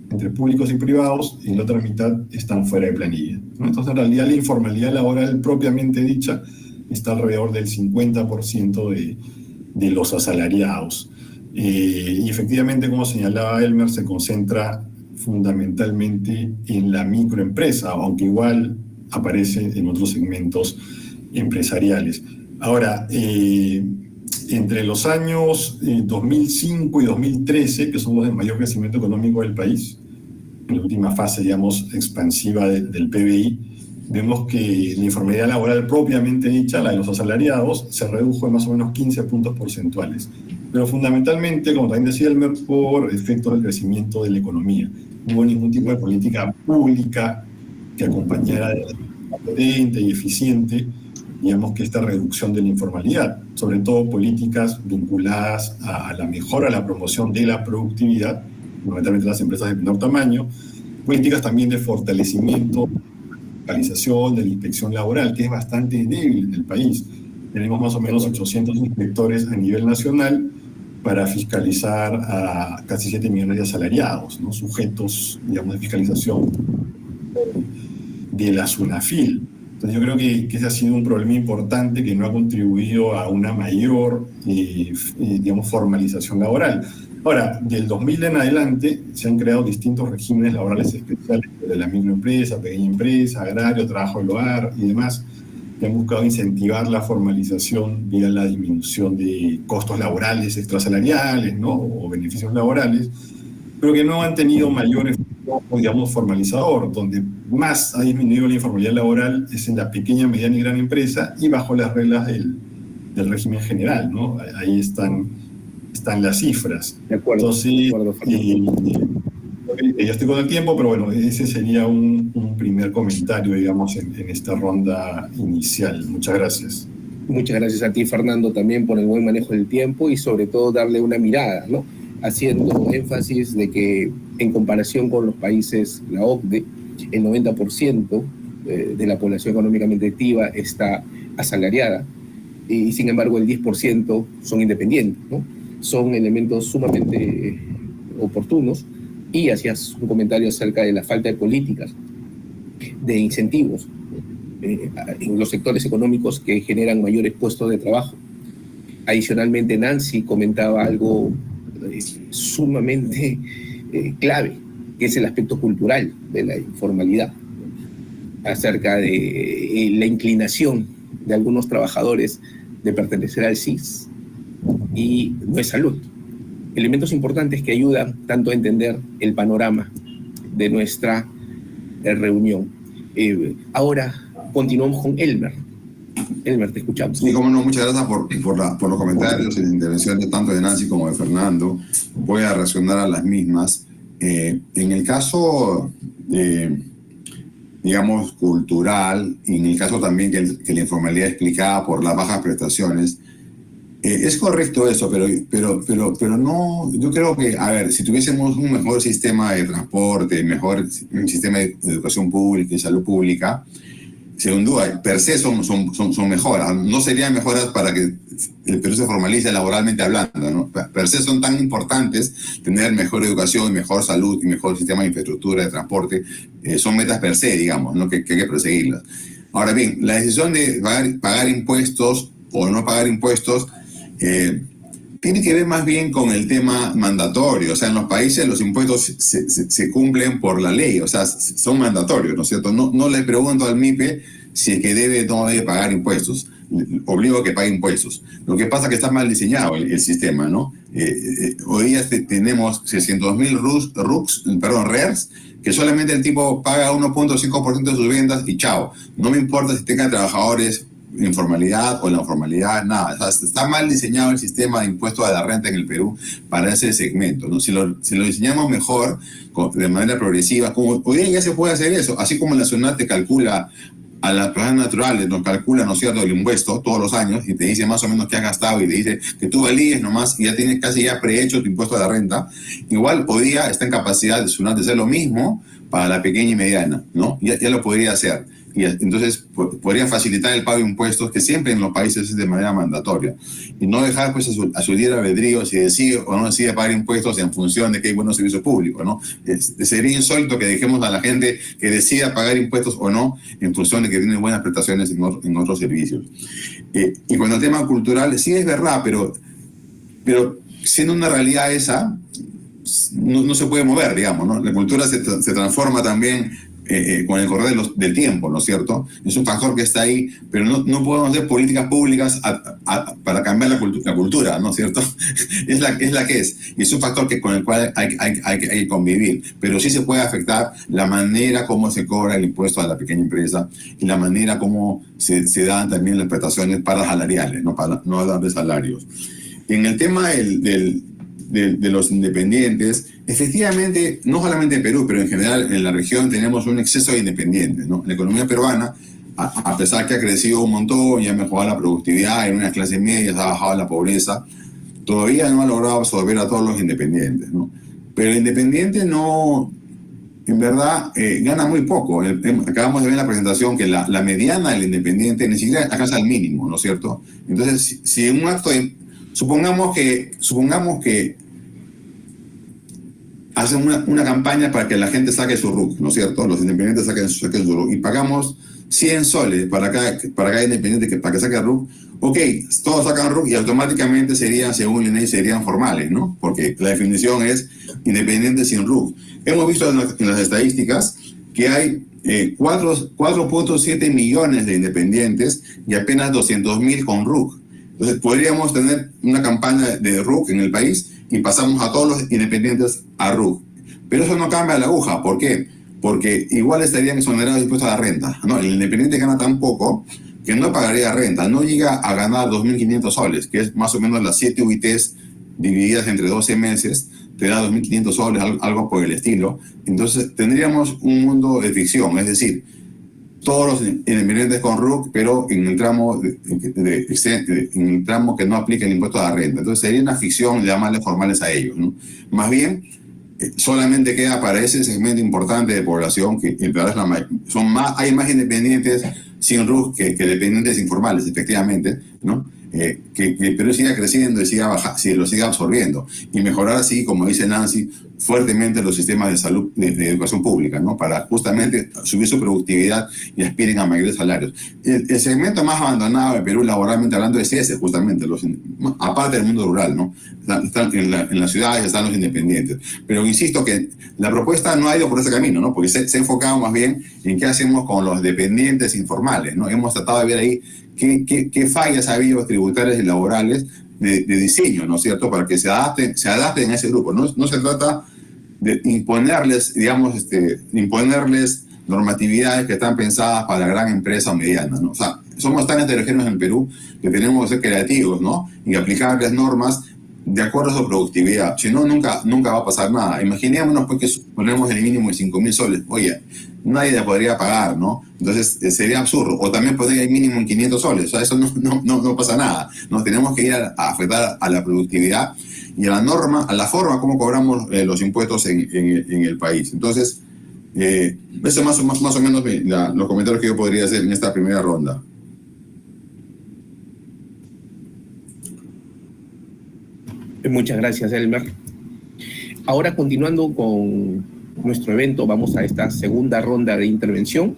entre públicos y privados, y la otra mitad están fuera de planilla, ¿no? Entonces, en realidad, la informalidad laboral propiamente dicha está alrededor del 50% de los asalariados. Y efectivamente, como señalaba Elmer, se concentra fundamentalmente en la microempresa, aunque igual aparece en otros segmentos empresariales. Ahora, entre los años 2005 y 2013, que son los de mayor crecimiento económico del país, en la última fase, digamos, expansiva del PBI, vemos que la informalidad laboral propiamente dicha, la de los asalariados, se redujo en más o menos 15 puntos porcentuales. Pero fundamentalmente, como también decía Elmer, por efectos del crecimiento de la economía. No hubo ningún tipo de política pública que acompañara de manera potente y eficiente, digamos, que esta reducción de la informalidad, sobre todo políticas vinculadas a la mejora, a la promoción de la productividad, fundamentalmente las empresas de menor tamaño, políticas también de fortalecimiento, de la inspección laboral, que es bastante débil en el país. Tenemos más o menos 800 inspectores a nivel nacional para fiscalizar a casi 7 millones de asalariados, ¿no? Sujetos, digamos, de fiscalización de la SUNAFIL. Entonces, yo creo que ese ha sido un problema importante que no ha contribuido a una mayor, digamos, formalización laboral. Ahora, del 2000 en adelante se han creado distintos regímenes laborales especiales de la microempresa, pequeña empresa, agrario, trabajo del hogar y demás, que han buscado incentivar la formalización vía la disminución de costos laborales extrasalariales, ¿no? O beneficios laborales, pero que no han tenido mayor efecto, digamos, formalizador. Donde más ha disminuido la informalidad laboral es en la pequeña, mediana y gran empresa y bajo las reglas del régimen general, ¿no? Ahí están las cifras. De acuerdo. Entonces, de acuerdo, ya estoy con el tiempo, pero bueno, ese sería un primer comentario, digamos, en esta ronda inicial. Muchas gracias. Muchas gracias a ti, Fernando, también por el buen manejo del tiempo y sobre todo darle una mirada, ¿no? Haciendo énfasis de que en comparación con los países, la OCDE, el 90% de la población económicamente activa está asalariada y sin embargo el 10% son independientes, ¿no? Son elementos sumamente oportunos. Y hacías un comentario acerca de la falta de políticas, de incentivos en los sectores económicos que generan mayores puestos de trabajo. Adicionalmente, Nancy comentaba algo sumamente clave, que es el aspecto cultural de la informalidad, acerca de la inclinación de algunos trabajadores de pertenecer al CIS y no es salud. Elementos importantes que ayudan tanto a entender el panorama de nuestra reunión. Ahora continuamos con Elmer. Elmer, te escuchamos. Sí, cómo no, muchas gracias por los comentarios y las intervenciones tanto de Nancy como de Fernando. Voy a reaccionar a las mismas. En el caso, digamos, cultural, y en el caso también que la informalidad explicada por las bajas prestaciones, es correcto eso, pero no, yo creo que, a ver, si tuviésemos un mejor sistema de transporte, mejor sistema de educación pública y salud pública, sin duda, per se son mejoras. No serían mejoras para que el Perú se formalice laboralmente hablando, ¿no? Per se son tan importantes, tener mejor educación, mejor salud y mejor sistema de infraestructura de transporte, son metas per se, digamos, ¿no? que hay que perseguirlas. Ahora bien, la decisión de pagar impuestos o no pagar impuestos tiene que ver más bien con el tema mandatorio. O sea, en los países los impuestos se cumplen por la ley, o sea, son mandatorios, ¿no es cierto? No le pregunto al MIPE si es que debe o no debe pagar impuestos. Obligo a que pague impuestos. Lo que pasa es que está mal diseñado el sistema, ¿no? Hoy día tenemos 600.000 RERs, que solamente el tipo paga 1.5% de sus ventas y chao. No me importa si tenga trabajadores informalidad o la formalidad, nada. O sea, está mal diseñado el sistema de impuestos a la renta en el Perú para ese segmento, ¿no? Si lo diseñamos mejor, de manera progresiva, como hoy día ya se puede hacer eso, así como la SUNAT te calcula a las personas naturales, nos calcula, ¿no es cierto?, el impuesto todos los años y te dice más o menos qué has gastado y te dice que tú valíes nomás y ya tienes casi ya prehecho tu impuesto a la renta. Igual hoy día está en capacidad de SUNAT de hacer lo mismo para la pequeña y mediana, ¿no? Ya lo podría hacer. Y entonces podría facilitar el pago de impuestos, que siempre en los países es de manera mandatoria, y no dejar pues a su libre albedrío si decide o no decide pagar impuestos en función de que hay buenos servicios públicos, ¿no? Sería insólito que dejemos a la gente que decida pagar impuestos o no en función de que tiene buenas prestaciones en otros servicios. Y con el tema cultural, sí es verdad, pero siendo una realidad esa, no se puede mover, digamos, ¿no? La cultura se transforma también con el correr del tiempo, ¿no es cierto? Es un factor que está ahí, pero no podemos hacer políticas públicas para cambiar la cultura, ¿no es cierto? es la que es. Y es un factor con el cual hay que convivir, pero sí se puede afectar la manera como se cobra el impuesto a la pequeña empresa y la manera como se dan también las prestaciones parasalariales, ¿no? Para no dar de salarios. En el tema de los independientes, efectivamente, no solamente en Perú, pero en general en la región tenemos un exceso de independientes, ¿no? La economía peruana, a pesar que ha crecido un montón y ha mejorado la productividad en unas clases medias, ha bajado la pobreza, todavía no ha logrado absorber a todos los independientes, ¿no? Pero el independiente no, en verdad, gana muy poco. Acabamos de ver en la presentación que la mediana del independiente ni siquiera alcanza el mínimo, ¿no es cierto? Entonces, si un acto de... Supongamos que hacen una campaña para que la gente saque su RUC, ¿no es cierto? Los independientes saquen su RUC y pagamos 100 soles para cada independiente para que saque RUC. Ok, todos sacan RUC y automáticamente según el INEI, serían formales, ¿no? Porque la definición es independiente sin RUC. Hemos visto en las estadísticas que hay 4.7 millones de independientes y apenas 200.000 con RUC. Entonces, podríamos tener una campaña de RUC en el país y pasamos a todos los independientes a RUC. Pero eso no cambia la aguja. ¿Por qué? Porque igual estarían exonerados de impuestos a la renta, ¿no? El independiente gana tan poco que no pagaría renta. No llega a ganar 2.500 soles, que es más o menos las 7 UITs divididas entre 12 meses, te da 2.500 soles, algo por el estilo. Entonces, tendríamos un mundo de ficción, es decir, todos los independientes con RUC, pero en el tramo que no aplica el impuesto a la renta. Entonces sería una ficción llamarle formales a ellos, ¿no? Más bien, solamente queda para ese segmento importante de población que en verdad hay más independientes sin RUC que dependientes informales, efectivamente, ¿no? Que el Perú siga creciendo y lo siga absorbiendo y mejorar así, como dice Nancy, fuertemente los sistemas de salud, de educación pública, ¿no? Para justamente subir su productividad y aspiren a mayores salarios. El segmento más abandonado de Perú, laboralmente hablando, es ese, justamente, aparte del mundo rural, ¿no? En las ciudades están los independientes. Pero insisto que la propuesta no ha ido por ese camino, ¿no? Porque se ha enfocado más bien en qué hacemos con los dependientes informales, ¿no? Hemos tratado de ver ahí qué fallas ha habido tributarias y laborales de diseño, ¿no es cierto?, para que se adapten a ese grupo. No se trata de imponerles, digamos, imponerles normatividades que están pensadas para la gran empresa o mediana, ¿no? O sea, somos tan heterogéneos en el Perú que tenemos que ser creativos, ¿no? Y aplicar las normas de acuerdo a su productividad. Si no, nunca va a pasar nada. Imaginémonos pues, que ponemos el mínimo de 5.000 soles. Oye, nadie la podría pagar, ¿no? Entonces sería absurdo. O también poner el mínimo en 500 soles. O sea, eso no pasa nada. Nos tenemos que ir a afectar a la productividad y a la norma, a la forma como cobramos los impuestos en el país. Entonces, eso más o menos los comentarios que yo podría hacer en esta primera ronda. Muchas gracias, Elmer. Ahora, continuando con nuestro evento, vamos a esta segunda ronda de intervención.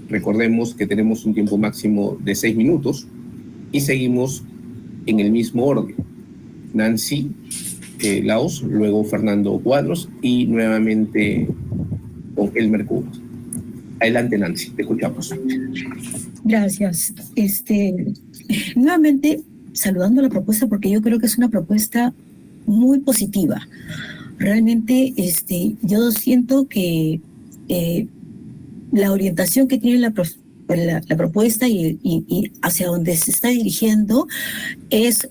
Recordemos que tenemos un tiempo máximo de 6 minutos y seguimos en el mismo orden. Nancy Laos, luego Fernando Cuadros y nuevamente con Elmer Cubas. Adelante, Nancy, te escuchamos. Gracias. Nuevamente, saludando la propuesta porque yo creo que es una propuesta muy positiva. Realmente yo siento que la orientación que tiene la propuesta y hacia donde se está dirigiendo es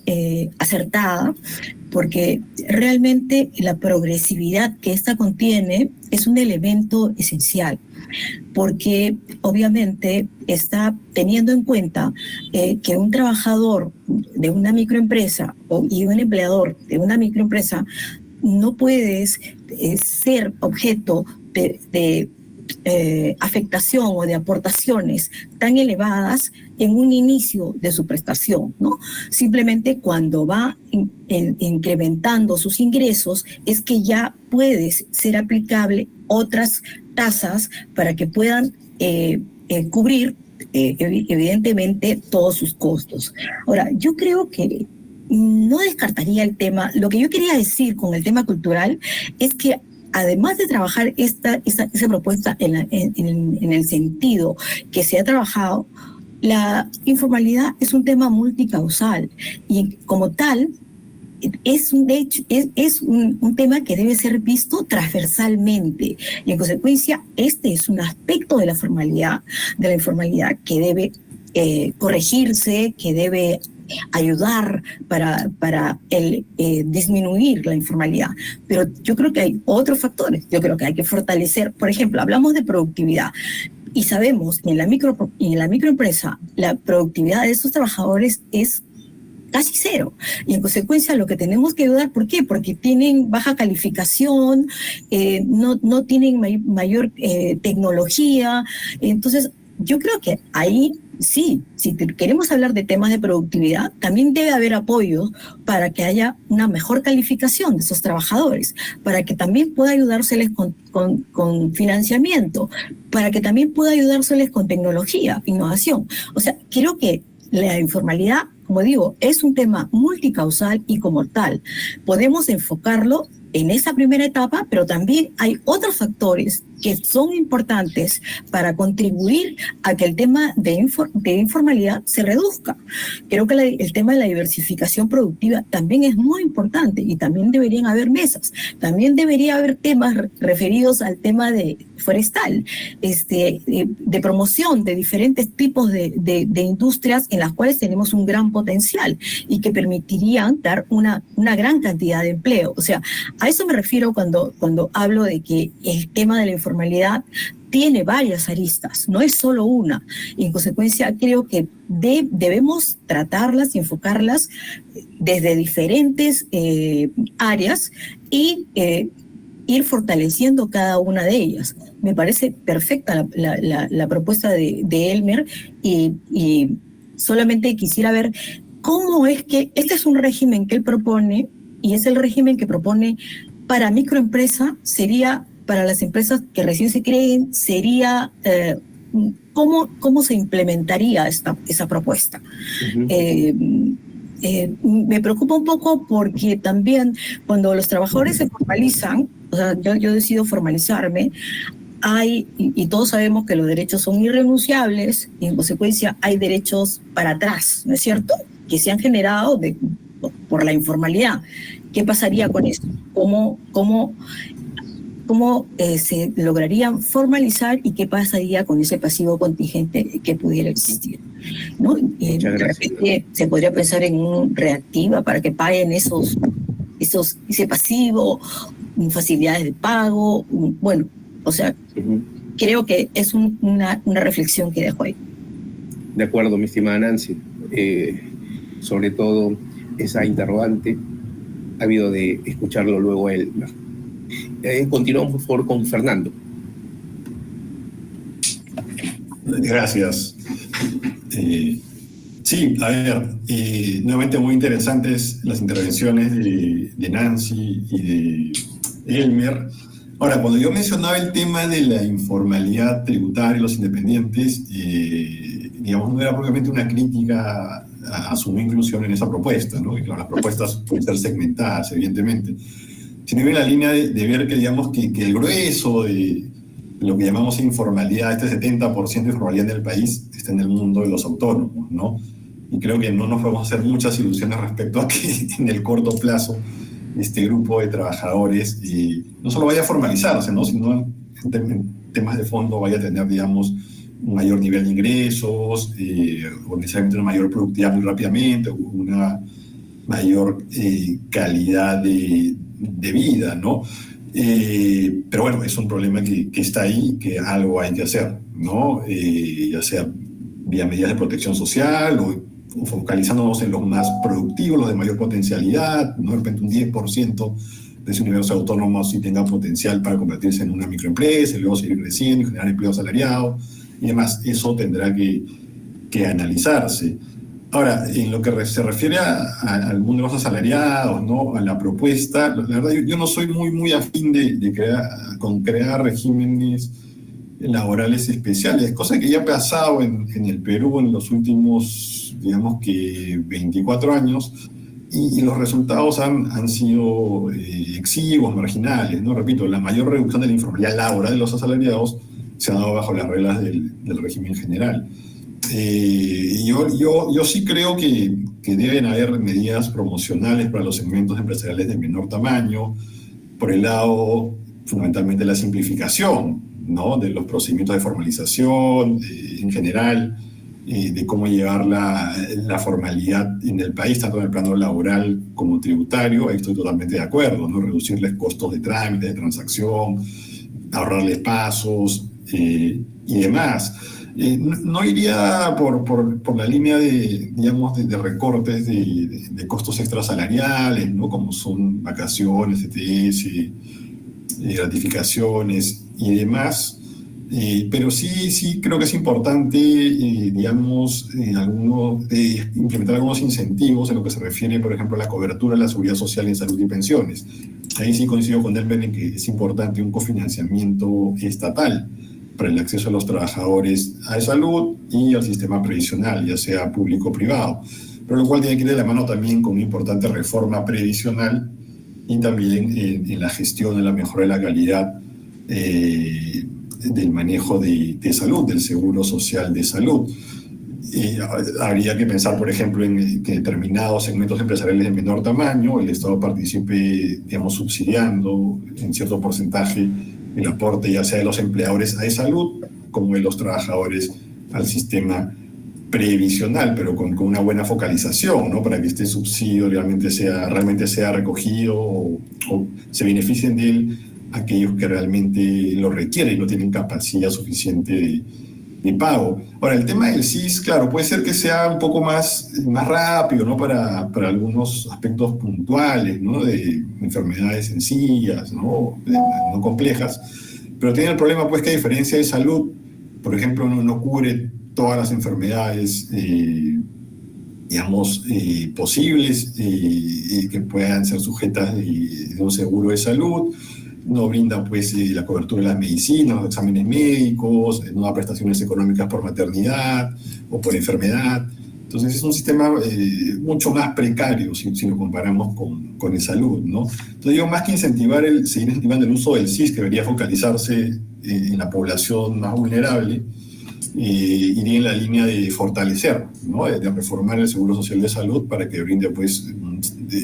acertada, porque realmente la progresividad que esta contiene es un elemento esencial, porque obviamente está teniendo en cuenta que un trabajador de una microempresa y un empleador de una microempresa no puedes ser objeto de afectación o de aportaciones tan elevadas en un inicio de su prestación, ¿no? Simplemente cuando va incrementando sus ingresos es que ya puedes ser aplicable otras tasas para que puedan cubrir evidentemente todos sus costos. Ahora, yo creo que no descartaría el tema. Lo que yo quería decir con el tema cultural es que además de trabajar esa propuesta en el sentido que se ha trabajado, la informalidad es un tema multicausal y como tal es un tema que debe ser visto transversalmente y en consecuencia este es un aspecto de la informalidad que debe corregirse, que debe ayudar para disminuir la informalidad. Pero yo creo que hay otros factores. Yo creo que hay que fortalecer, por ejemplo, hablamos de productividad y sabemos que en la microempresa la productividad de estos trabajadores es casi cero. Y en consecuencia lo que tenemos que ayudar, ¿por qué? Porque tienen baja calificación, no tienen mayor tecnología. Entonces, yo creo que ahí sí, si queremos hablar de temas de productividad, también debe haber apoyo para que haya una mejor calificación de esos trabajadores, para que también pueda ayudárseles con financiamiento, para que también pueda ayudárseles con tecnología, innovación. O sea, creo que la informalidad, como digo, es un tema multicausal y como tal podemos enfocarlo en esa primera etapa, pero también hay otros factores que son importantes para contribuir a que el tema de informalidad se reduzca. Creo que el tema de la diversificación productiva también es muy importante y también deberían haber mesas. También debería haber temas referidos al tema de forestal, de promoción de diferentes tipos de industrias en las cuales tenemos un gran potencial y que permitirían dar una gran cantidad de empleo. O sea, a eso me refiero cuando hablo de que el tema de la informalidad tiene varias aristas, no es solo una. Y en consecuencia creo que debemos tratarlas y enfocarlas desde diferentes áreas y ir fortaleciendo cada una de ellas. Me parece perfecta la propuesta de Elmer y solamente quisiera ver cómo es que este es un régimen que él propone y es el régimen que propone para microempresa, sería para las empresas que recién se creen, sería cómo se implementaría esa propuesta. Uh-huh. Me preocupa un poco porque también cuando los trabajadores se formalizan, o sea, yo decido formalizarme, y todos sabemos que los derechos son irrenunciables y en consecuencia hay derechos para atrás, ¿no es cierto?, que se han generado por la informalidad. ¿Qué pasaría con esto? ¿Cómo cómo se lograrían formalizar y qué pasaría con ese pasivo contingente que pudiera existir, ¿no? Muchas gracias. Se podría pensar en un reactiva para que paguen ese pasivo, facilidades de pago, bueno, o sea, creo que es una reflexión que dejo ahí. De acuerdo, mi estimada Nancy. Sobre todo esa interrogante, ha habido de escucharlo luego a él. Continuamos, por favor, con Fernando. Gracias. Sí, a ver, nuevamente muy interesantes las intervenciones de Nancy y de Elmer. Ahora, cuando yo mencionaba el tema de la informalidad tributaria y los independientes, digamos, no era propiamente una crítica a su inclusión en esa propuesta, ¿no? Y claro, las propuestas pueden ser segmentadas, evidentemente. Sino en la línea de ver que, digamos, que el grueso de lo que llamamos informalidad, este 70% de informalidad en el país, está en el mundo de los autónomos, ¿no? Y creo que no nos podemos hacer muchas ilusiones respecto a que en el corto plazo este grupo de trabajadores no solo vaya a formalizarse, ¿no? Sino en temas de fondo vaya a tener, digamos, un mayor nivel de ingresos, o necesariamente una mayor productividad muy rápidamente, una mayor calidad de vida, ¿no? Pero bueno, es un problema que está ahí, que algo hay que hacer, ¿no? Ya sea vía medidas de protección social o focalizándonos en los más productivos, los de mayor potencialidad, ¿no? De repente un 10% de ese universo autónomo sí tenga potencial para convertirse en una microempresa y luego seguir creciendo y generar empleo asalariado y demás. Eso tendrá que analizarse. Ahora, en lo que se refiere al mundo de los asalariados, ¿no? A la propuesta, la verdad yo no soy muy afín de crear regímenes laborales especiales, cosa que ya ha pasado en el Perú en los últimos, digamos que 24 años, y los resultados han sido exiguos, marginales, ¿no? Repito, la mayor reducción de la informalidad laboral de los asalariados se ha dado bajo las reglas del régimen general. Yo sí creo que deben haber medidas promocionales para los segmentos empresariales de menor tamaño, por el lado fundamentalmente la simplificación, ¿no? De los procedimientos de formalización en general, de cómo llevar la formalidad en el país, tanto en el plano laboral como tributario. Ahí estoy totalmente de acuerdo, ¿no? Reducirles costos de trámite, de transacción, ahorrarles pasos y demás. No iría por la línea de recortes de costos extrasalariales, ¿no? Como son vacaciones, ETS, gratificaciones y demás. Pero sí creo que es importante, digamos, implementar algunos incentivos en lo que se refiere, por ejemplo, a la cobertura de la seguridad social en salud y pensiones. Ahí sí coincido con Elmer en que es importante un cofinanciamiento estatal para el acceso de los trabajadores a la salud y al sistema previsional, ya sea público o privado. Pero lo cual tiene que ir de la mano también con una importante reforma previsional y también en la gestión, en la mejora de la calidad del manejo de salud, del seguro social de salud. Habría que pensar, por ejemplo, en que determinados segmentos empresariales de menor tamaño, el Estado participe, digamos, subsidiando en cierto porcentaje el aporte ya sea de los empleadores a salud como de los trabajadores al sistema previsional, pero con una buena focalización, ¿no? Para que este subsidio realmente sea recogido o se beneficien de él aquellos que realmente lo requieren y no tienen capacidad suficiente de pago. Ahora, el tema del SIS, claro, puede ser que sea un poco más rápido, ¿no? Para algunos aspectos puntuales, ¿no? De enfermedades sencillas, ¿no? No complejas, pero tiene el problema, pues, que a diferencia de salud, por ejemplo, no cubre todas las enfermedades, digamos, posibles que puedan ser sujetas de un seguro de salud. No brinda, pues, la cobertura de las medicinas, los exámenes médicos, no da prestaciones económicas por maternidad o por enfermedad. Entonces es un sistema mucho más precario si lo comparamos con el salud, ¿no? Entonces digo, más que seguir incentivando el uso del SIS, que debería focalizarse en la población más vulnerable, iría en la línea de fortalecer, ¿no? De reformar el Seguro Social de Salud para que brinde, pues,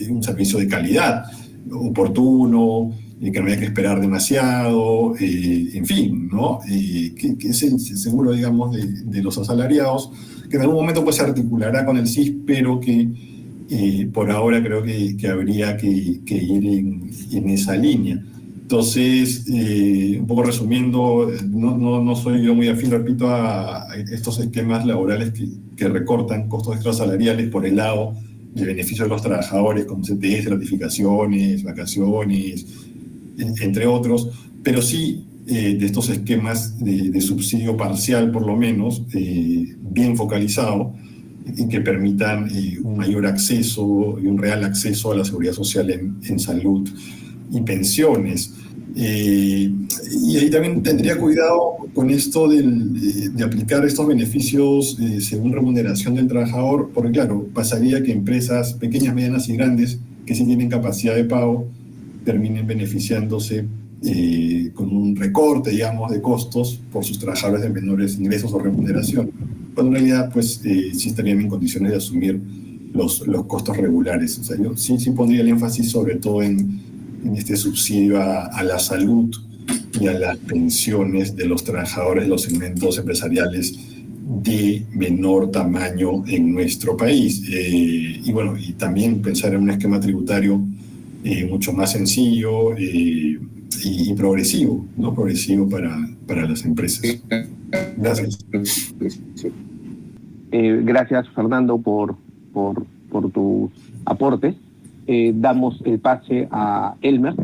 un servicio de calidad, oportuno, que no haya que esperar demasiado, en fin, ¿no? Que es el seguro, digamos, de los asalariados, que en algún momento pues se articulará con el SIS, pero que por ahora creo que habría que ir en esa línea. Entonces, un poco resumiendo, no soy yo muy afín, repito, a estos esquemas laborales que recortan costos extrasalariales por el lado de beneficio de los trabajadores, como CTS, ratificaciones, vacaciones, entre otros, pero sí de estos esquemas de subsidio parcial, por lo menos, bien focalizado, y que permitan un mayor acceso y un real acceso a la seguridad social en salud y pensiones. Y ahí también tendría cuidado con esto de aplicar estos beneficios según remuneración del trabajador, porque claro, pasaría que empresas pequeñas, medianas y grandes que sí tienen capacidad de pago terminen beneficiándose con un recorte, digamos, de costos por sus trabajadores de menores ingresos o remuneración, cuando en realidad pues sí estarían en condiciones de asumir los costos regulares. O sea, yo sí pondría el énfasis sobre todo en este subsidio a la salud y a las pensiones de los trabajadores de los segmentos empresariales de menor tamaño en nuestro país. Y bueno, y también pensar en un esquema tributario mucho más sencillo y progresivo, ¿no? Progresivo para las empresas. Gracias. Gracias, Fernando, por tu aporte. Damos el pase a Elmer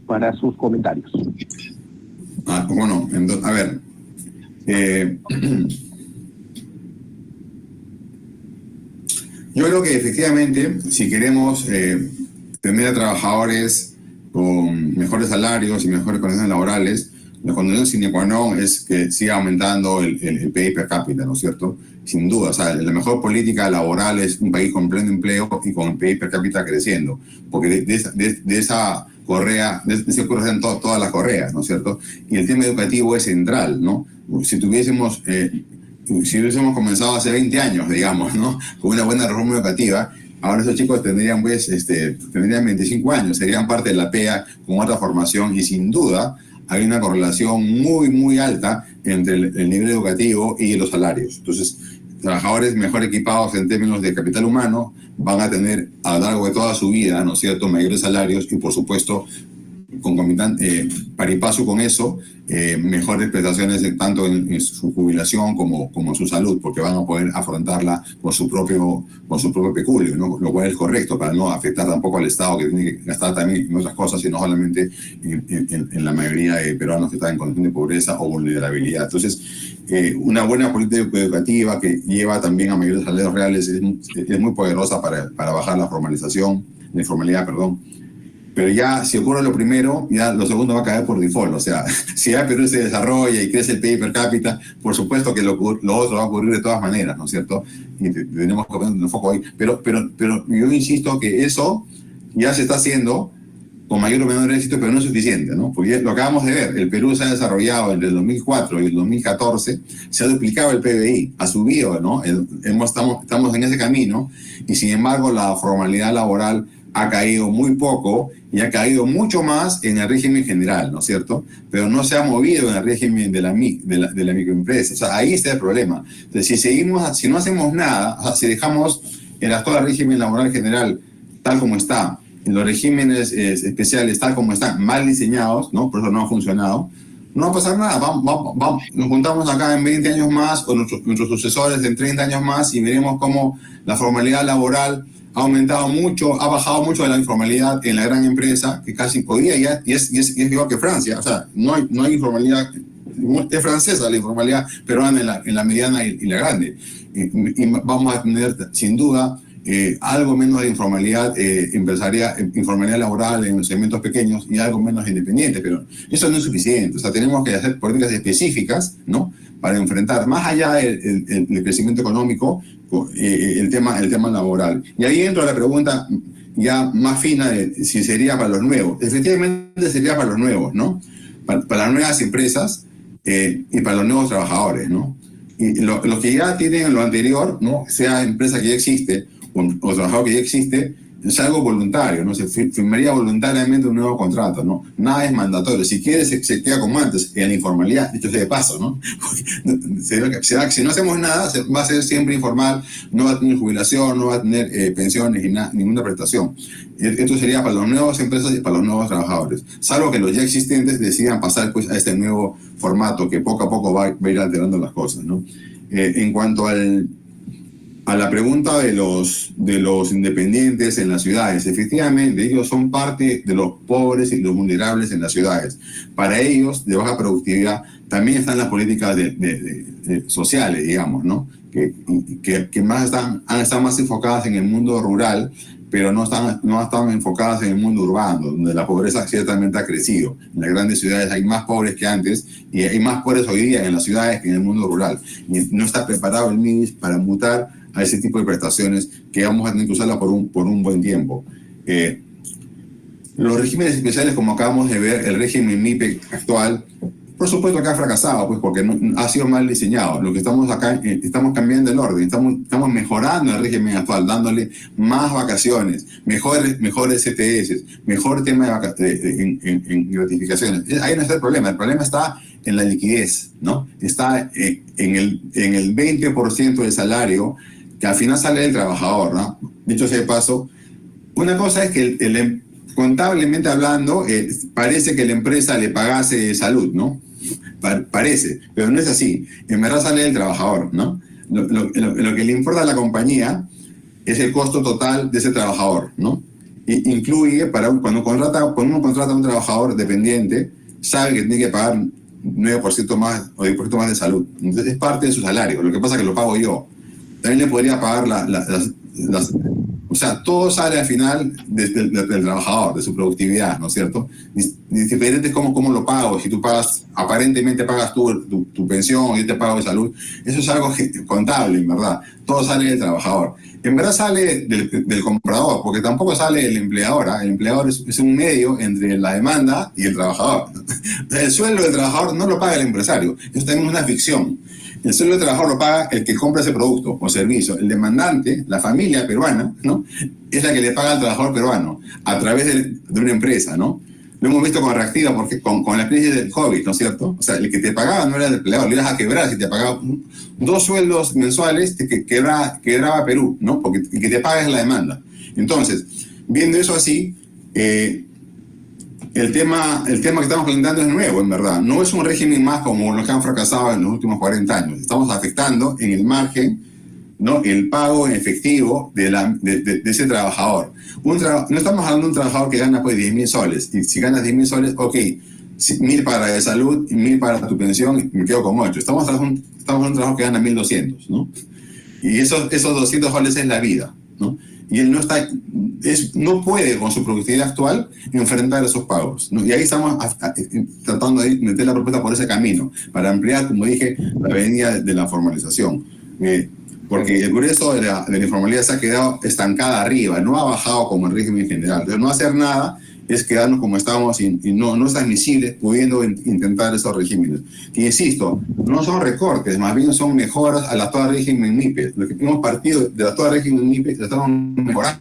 para sus comentarios. Bueno, a ver. Yo creo que efectivamente, si queremos tener a trabajadores con mejores salarios y mejores condiciones laborales, la condición sine qua non es que siga aumentando el PIB per cápita, ¿no es cierto? Sin duda, o sea, la mejor política laboral es un país con pleno empleo y con el PIB per cápita creciendo, porque de esa correa, de ese corren todas las correas, ¿no es cierto? Y el tema educativo es central, ¿no? Si hubiésemos comenzado hace 20 años, digamos, ¿no? Con una buena reforma educativa, ahora esos chicos tendrían 25 años, serían parte de la PEA con otra formación y sin duda hay una correlación muy, muy alta entre el nivel educativo y los salarios. Entonces, trabajadores mejor equipados en términos de capital humano van a tener a lo largo de toda su vida, ¿no es cierto?, mayores salarios y, por supuesto, par y paso con eso, mejores prestaciones tanto en su jubilación como en su salud, porque van a poder afrontarla por su propio peculio, ¿no? Lo cual es correcto para no afectar tampoco al Estado, que tiene que gastar también en otras cosas y no solamente en la mayoría de peruanos que están en condición de pobreza o vulnerabilidad. Entonces, una buena política educativa que lleva también a mayores salarios reales es muy poderosa para bajar la informalidad, Pero ya, si ocurre lo primero, ya lo segundo va a caer por default. O sea, si ya Perú se desarrolla y crece el PIB per cápita, por supuesto que lo otro va a ocurrir de todas maneras, ¿no es cierto? Y tenemos que poner un foco ahí. Pero yo insisto que eso ya se está haciendo con mayor o menor éxito, pero no es suficiente, ¿no? Porque lo acabamos de ver, el Perú se ha desarrollado entre el 2004 y el 2014, se ha duplicado el PBI, ha subido, ¿no? Estamos en ese camino, y sin embargo la formalidad laboral ha caído muy poco y ha caído mucho más en el régimen general, ¿no es cierto? Pero no se ha movido en el régimen de la microempresa. O sea, ahí está el problema. Entonces, si no hacemos nada, o sea, si dejamos el actual régimen laboral general tal como está, en los regímenes especiales tal como están, mal diseñados, ¿no? Por eso no ha funcionado, no va a pasar nada. Nos juntamos acá en 20 años más, con nuestros sucesores en 30 años más, y veremos cómo la formalidad laboral ha aumentado mucho, ha bajado mucho de la informalidad en la gran empresa, que casi hoy día ya es igual que Francia. O sea, no hay informalidad, es francesa la informalidad peruana en la mediana y la grande. Y vamos a tener, sin duda, algo menos de informalidad informalidad laboral en los segmentos pequeños y algo menos independiente, pero eso no es suficiente. O sea, tenemos que hacer políticas específicas, ¿no?, para enfrentar más allá del crecimiento económico el tema laboral. Y ahí entra la pregunta ya más fina de si sería para los nuevos. Efectivamente sería para los nuevos, ¿no? Para las nuevas empresas y para los nuevos trabajadores, ¿no? Y los que ya tienen lo anterior, ¿no?, sea empresa que ya existe o trabajador que ya existe, es algo voluntario, ¿no? Se firmaría voluntariamente un nuevo contrato, ¿no? Nada es mandatorio. Si quieres, se queda como antes, en la informalidad, dicho sea de paso, ¿no? Si no hacemos nada, va a ser siempre informal, no va a tener jubilación, no va a tener pensiones y ninguna prestación. Esto sería para las nuevas empresas y para los nuevos trabajadores, salvo que los ya existentes decidan pasar pues, a este nuevo formato que poco a poco va a ir alterando las cosas, ¿no? En cuanto a la pregunta de los independientes en las ciudades, efectivamente, ellos son parte de los pobres y los vulnerables en las ciudades. Para ellos, de baja productividad, también están las políticas sociales, digamos, ¿no? Que más están más enfocadas en el mundo rural, pero no están enfocadas en el mundo urbano, donde la pobreza ciertamente ha crecido. En las grandes ciudades hay más pobres que antes, y hay más pobres hoy día en las ciudades que en el mundo rural. Y no está preparado el MIDIS para mutar a ese tipo de prestaciones que vamos a tener que usarla por un buen tiempo. Los regímenes especiales, como acabamos de ver, el régimen MIPE actual, por supuesto que ha fracasado, pues porque ha sido mal diseñado. Lo que estamos acá, estamos cambiando el orden, estamos mejorando el régimen actual, dándole más vacaciones, mejores CTS, mejor tema en gratificaciones. Ahí no está el problema está en la liquidez, ¿no? Está en el 20% del salario que al final sale del trabajador, ¿no? Dicho sea de paso, una cosa es que contablemente hablando, parece que la empresa le pagase salud, ¿no? Parece, pero no es así. En verdad sale del trabajador, ¿no? Lo que le importa a la compañía es el costo total de ese trabajador, ¿no? Incluye, cuando uno contrata a un trabajador dependiente, sabe que tiene que pagar 9% más o 10% más de salud. Entonces es parte de su salario. Lo que pasa es que lo pago yo. También le podría pagar o sea, todo sale al final del trabajador, de su productividad, ¿no es cierto? Diferente es cómo lo pago. Si tú aparentemente pagas tu pensión y yo te pago de salud, eso es algo contable, en verdad. Todo sale del trabajador. En verdad sale del comprador, porque tampoco sale del empleador. El empleador es un medio entre la demanda y el trabajador. El sueldo del trabajador no lo paga el empresario. Eso también es una ficción. El sueldo del trabajador lo paga el que compra ese producto o servicio. El demandante, la familia peruana, ¿no? Es la que le paga al trabajador peruano a través de una empresa, ¿no? Lo hemos visto con Reactiva porque con la crisis del COVID, ¿no es cierto? O sea, el que te pagaba no era el empleador, le ibas a quebrar. Si te pagaba 2 sueldos mensuales, quebraba Perú, ¿no? Porque el que te paga es la demanda. Entonces, viendo eso así, el tema que estamos planteando es nuevo, en verdad. No es un régimen más como los que han fracasado en los últimos 40 años. Estamos afectando en el margen, ¿no? El pago en efectivo de ese trabajador. No estamos hablando de un trabajador que gana pues 10.000 soles. Y si ganas 10.000 soles, ok, 1.000 para de salud y 1.000 para tu pensión, y me quedo con 8. Estamos hablando de un trabajo que gana 1.200, ¿no? Y esos 200 soles es la vida, ¿no? Y él no puede con su productividad actual enfrentar esos pagos, ¿no? Y ahí estamos tratando de meter la propuesta por ese camino, para ampliar, como dije, la avenida de la formalización. Porque el grueso de la informalidad se ha quedado estancada arriba, no ha bajado como el régimen general. Entonces, no hacer nada es quedarnos como estamos y no es admisible pudiendo intentar esos regímenes. Que insisto, no son recortes, más bien son mejoras al actual régimen MIPE. Lo que hemos partido del actual régimen MIPE lo estamos mejorando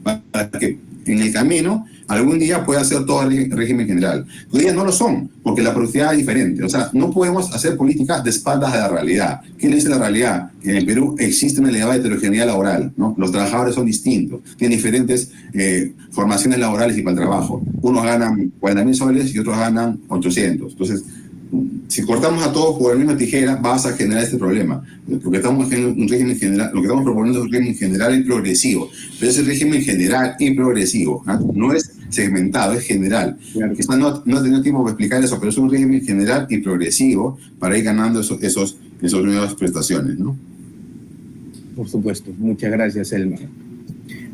para que en el camino algún día pueda ser todo el régimen general. Hoy día no lo son, porque la productividad es diferente. O sea, no podemos hacer políticas de espaldas a la realidad. ¿Qué le dice la realidad? Que en el Perú existe una elevada heterogeneidad laboral, ¿no? Los trabajadores son distintos, tienen diferentes formaciones laborales y para el trabajo. Unos ganan 40.000 soles y otros ganan 800. Entonces, si cortamos a todos por la misma tijera, vas a generar este problema. Lo que estamos proponiendo es un régimen general y progresivo. Pero es el régimen general y progresivo, ¿no? No es segmentado, es general. Claro. Quizás no he tenido tiempo para explicar eso, pero es un régimen general y progresivo para ir ganando esas nuevas prestaciones, ¿no? Por supuesto. Muchas gracias, Elmar.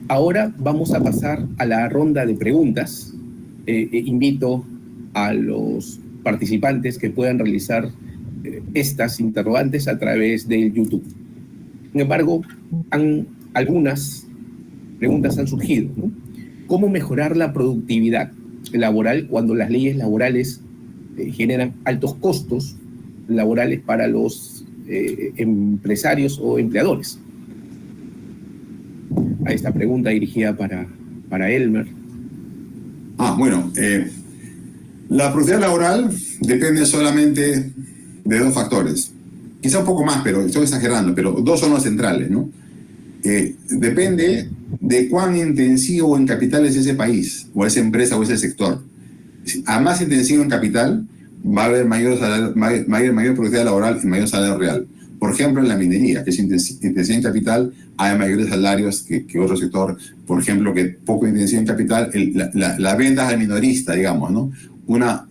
Ahora vamos a pasar a la ronda de preguntas. Invito a los participantes que puedan realizar estas interrogantes a través del YouTube. Sin embargo, algunas preguntas han surgido, ¿no? ¿Cómo mejorar la productividad laboral cuando las leyes laborales generan altos costos laborales para los empresarios o empleadores? a esta pregunta dirigida para Elmer. Bueno, la productividad laboral depende solamente de dos factores. Quizá un poco más, pero estoy exagerando, pero dos son los centrales, ¿no? Depende de cuán intensivo en capital es ese país, o esa empresa, o ese sector. A más intensivo en capital, va a haber mayor productividad laboral y mayor salario real. Por ejemplo, en la minería, que es intensiva en capital, hay mayores salarios que otro sector. Por ejemplo, que poco intensivo en capital, la venta al minorista, digamos, ¿no? Una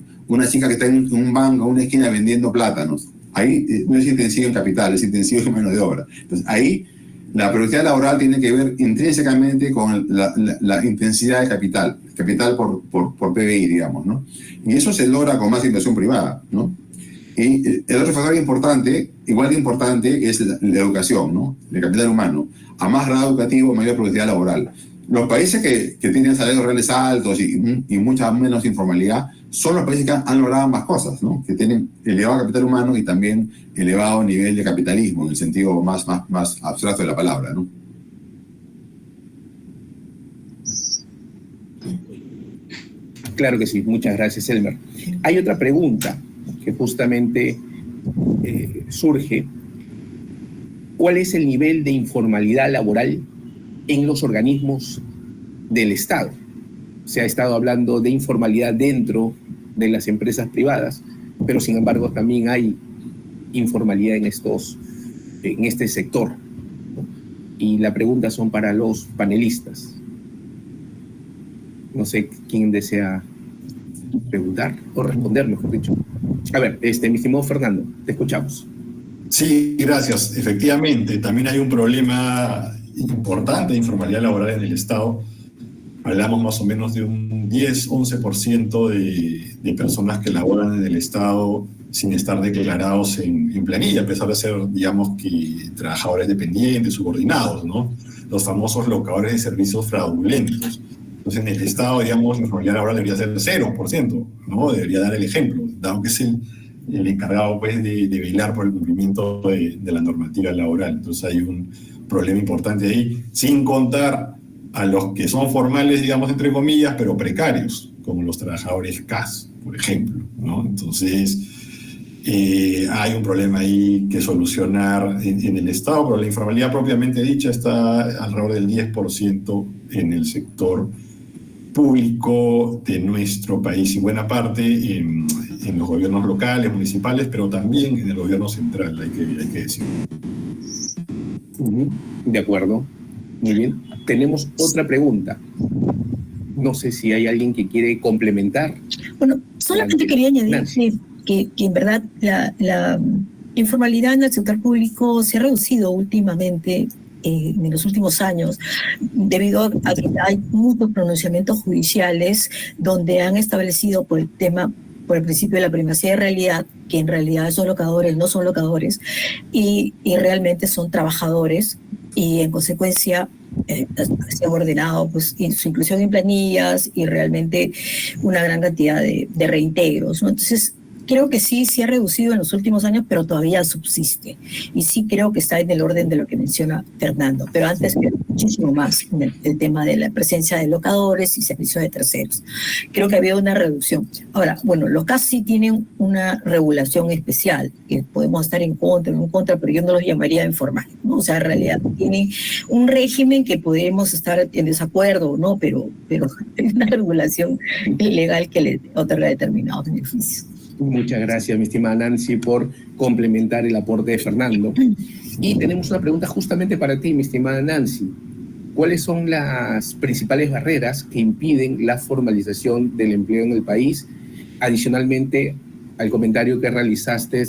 chica que está en un banco, en una esquina vendiendo plátanos. Ahí no es intensivo en capital, es intensivo en mano de obra. Entonces, ahí la productividad laboral tiene que ver intrínsecamente con la intensidad de capital por PBI, digamos, ¿no? Y eso se logra con más inversión privada, ¿no? Y el otro factor importante, igual de importante, es la educación, ¿no? El capital humano. A más grado educativo, mayor productividad laboral. Los países que tienen salarios reales altos y mucha menos informalidad son los países que han logrado más cosas, ¿no? Que tienen elevado capital humano y también elevado nivel de capitalismo, en el sentido más abstracto de la palabra, ¿no? Claro que sí, muchas gracias, Elmer. Hay otra pregunta que justamente surge. ¿Cuál es el nivel de informalidad laboral en los organismos del Estado? Se ha estado hablando de informalidad dentro de las empresas privadas, pero sin embargo también hay informalidad en este sector, ¿no? Y la pregunta son para los panelistas. No sé quién desea preguntar o responder, mejor dicho. A ver, mi estimado Fernando, te escuchamos. Sí, gracias. Efectivamente, también hay un problema importante de informalidad laboral en el Estado. Hablamos más o menos de un 10-11% de personas que laboran en el Estado sin estar declarados en planilla, a pesar de ser, digamos, que trabajadores dependientes, subordinados, ¿no? Los famosos locadores de servicios fraudulentos. Entonces, en el Estado, digamos, la informalidad laboral debería ser 0%, ¿no? Debería dar el ejemplo, dado que es el encargado, pues, de velar por el cumplimiento de la normativa laboral. Entonces, hay un problema importante ahí, sin contar a los que son formales, digamos, entre comillas, pero precarios, como los trabajadores CAS, por ejemplo, ¿no? Entonces, hay un problema ahí que solucionar en el Estado, pero la informalidad propiamente dicha está alrededor del 10% en el sector público de nuestro país, y buena parte en los gobiernos locales, municipales, pero también en el gobierno central, hay que decirlo. De acuerdo. Muy bien. Tenemos otra pregunta. No sé si hay alguien que quiere complementar. Bueno, solamente quería añadir que en verdad la informalidad en el sector público se ha reducido últimamente, en los últimos años, debido a que hay muchos pronunciamientos judiciales donde han establecido por el principio de la primacía de realidad, que en realidad esos locadores no son locadores y realmente son trabajadores, y en consecuencia se ha ordenado, pues, su inclusión en planillas y realmente una gran cantidad de reintegros, ¿no? Entonces, creo que sí ha reducido en los últimos años, pero todavía subsiste. Y sí creo que está en el orden de lo que menciona Fernando. Pero antes quedó muchísimo más en el tema de la presencia de locadores y servicios de terceros. Creo que había una reducción. Ahora, bueno, los CAS sí tienen una regulación especial, que podemos estar en contra, pero yo no los llamaría informal, ¿no? O sea, en realidad tienen un régimen que podemos estar en desacuerdo, ¿no? Pero hay una regulación legal que le otorga determinados beneficios. Muchas gracias, mi estimada Nancy, por complementar el aporte de Fernando. Y tenemos una pregunta justamente para ti, mi estimada Nancy. ¿Cuáles son las principales barreras que impiden la formalización del empleo en el país? Adicionalmente, al comentario que realizaste,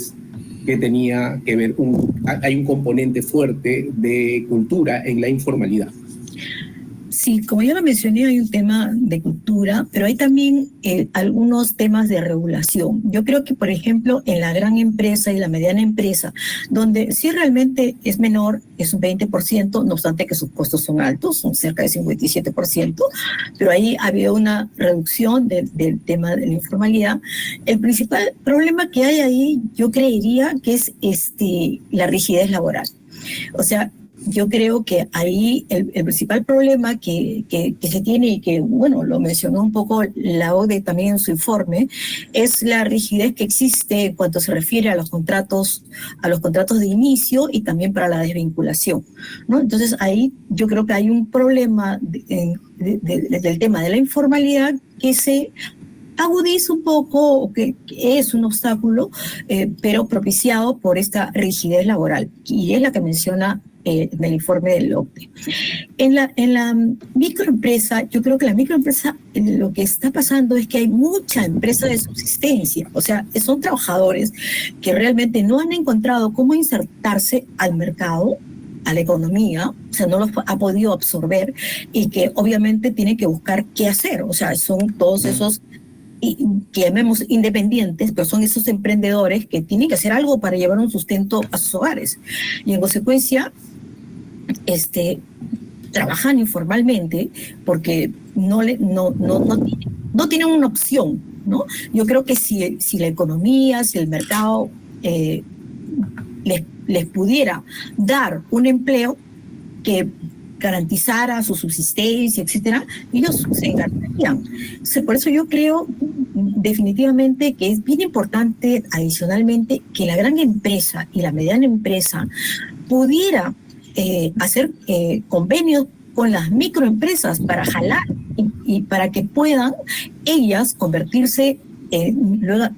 que tenía que ver, hay un componente fuerte de cultura en la informalidad. Sí, como ya lo mencioné, hay un tema de cultura, pero hay también algunos temas de regulación. Yo creo que, por ejemplo, en la gran empresa y la mediana empresa, donde sí realmente es menor, es un 20%, no obstante que sus costos son altos, son cerca de 57%, pero ahí había una reducción del tema de la informalidad. El principal problema que hay ahí, yo creería que es la rigidez laboral. O sea, yo creo que ahí el principal problema que se tiene, y que, bueno, lo mencionó un poco la OCDE también en su informe, es la rigidez que existe en cuanto se refiere a los contratos de inicio y también para la desvinculación, ¿no? Entonces ahí yo creo que hay un problema del tema de la informalidad que se agudiza un poco, que es un obstáculo, pero propiciado por esta rigidez laboral, y es la que menciona en el informe del OCDE. En la microempresa, yo creo que la microempresa, lo que está pasando es que hay mucha empresa de subsistencia, o sea, son trabajadores que realmente no han encontrado cómo insertarse al mercado, a la economía, o sea, no los ha podido absorber, y que obviamente tienen que buscar qué hacer, o sea, son todos esos que llamemos independientes, pero son esos emprendedores que tienen que hacer algo para llevar un sustento a sus hogares. Y en consecuencia, trabajan informalmente porque no tienen una opción, ¿no? Yo creo que si la economía, si el mercado les pudiera dar un empleo que garantizara su subsistencia, etcétera, ellos se encargarían. Por eso yo creo definitivamente que es bien importante, adicionalmente, que la gran empresa y la mediana empresa pudiera hacer convenios con las microempresas para jalar y para que puedan ellas convertirse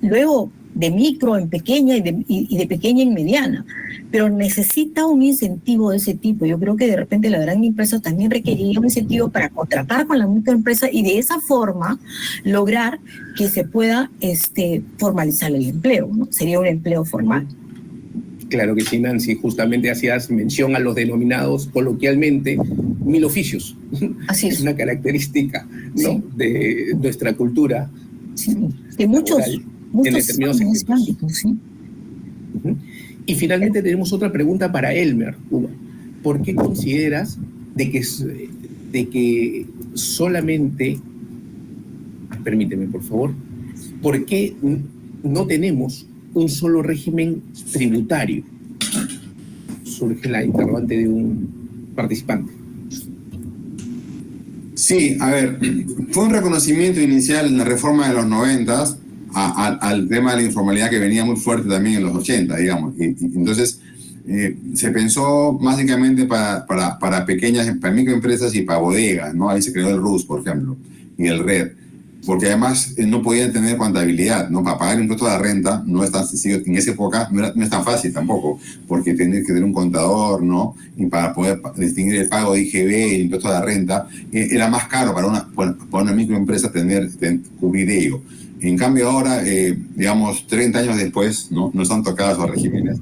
luego de micro en pequeña y de pequeña en mediana, pero necesita un incentivo de ese tipo. Yo creo que de repente la gran empresa también requeriría un incentivo para contratar con la microempresa y de esa forma lograr que se pueda formalizar el empleo, ¿no? Sería un empleo formal. Claro que sí, Nancy. Justamente hacías mención a los denominados coloquialmente mil oficios. Así es. Una característica, ¿no? Sí. De nuestra cultura. Sí. De muchos en determinados segmentos. ¿Sí? Y finalmente tenemos otra pregunta para Elmer. ¿Por qué consideras de que solamente, permíteme por favor, por qué no tenemos un solo régimen tributario? Surge la interrogante de un participante. Sí, a ver, fue un reconocimiento inicial en la reforma de los 90 al tema de la informalidad que venía muy fuerte también en los 80, digamos. Y entonces se pensó básicamente para microempresas y para bodegas, ¿no? Ahí se creó el RUS, por ejemplo, y el RED, porque además no podían tener contabilidad, ¿no? Para pagar impuestos a la renta no es tan sencillo, en esa época no es tan fácil tampoco, porque tener que tener un contador, ¿no? Y para poder distinguir el pago de IGB y el impuesto a la renta, era más caro para una microempresa cubrir ello. En cambio ahora, digamos, 30 años después, ¿no? No están tocados los regímenes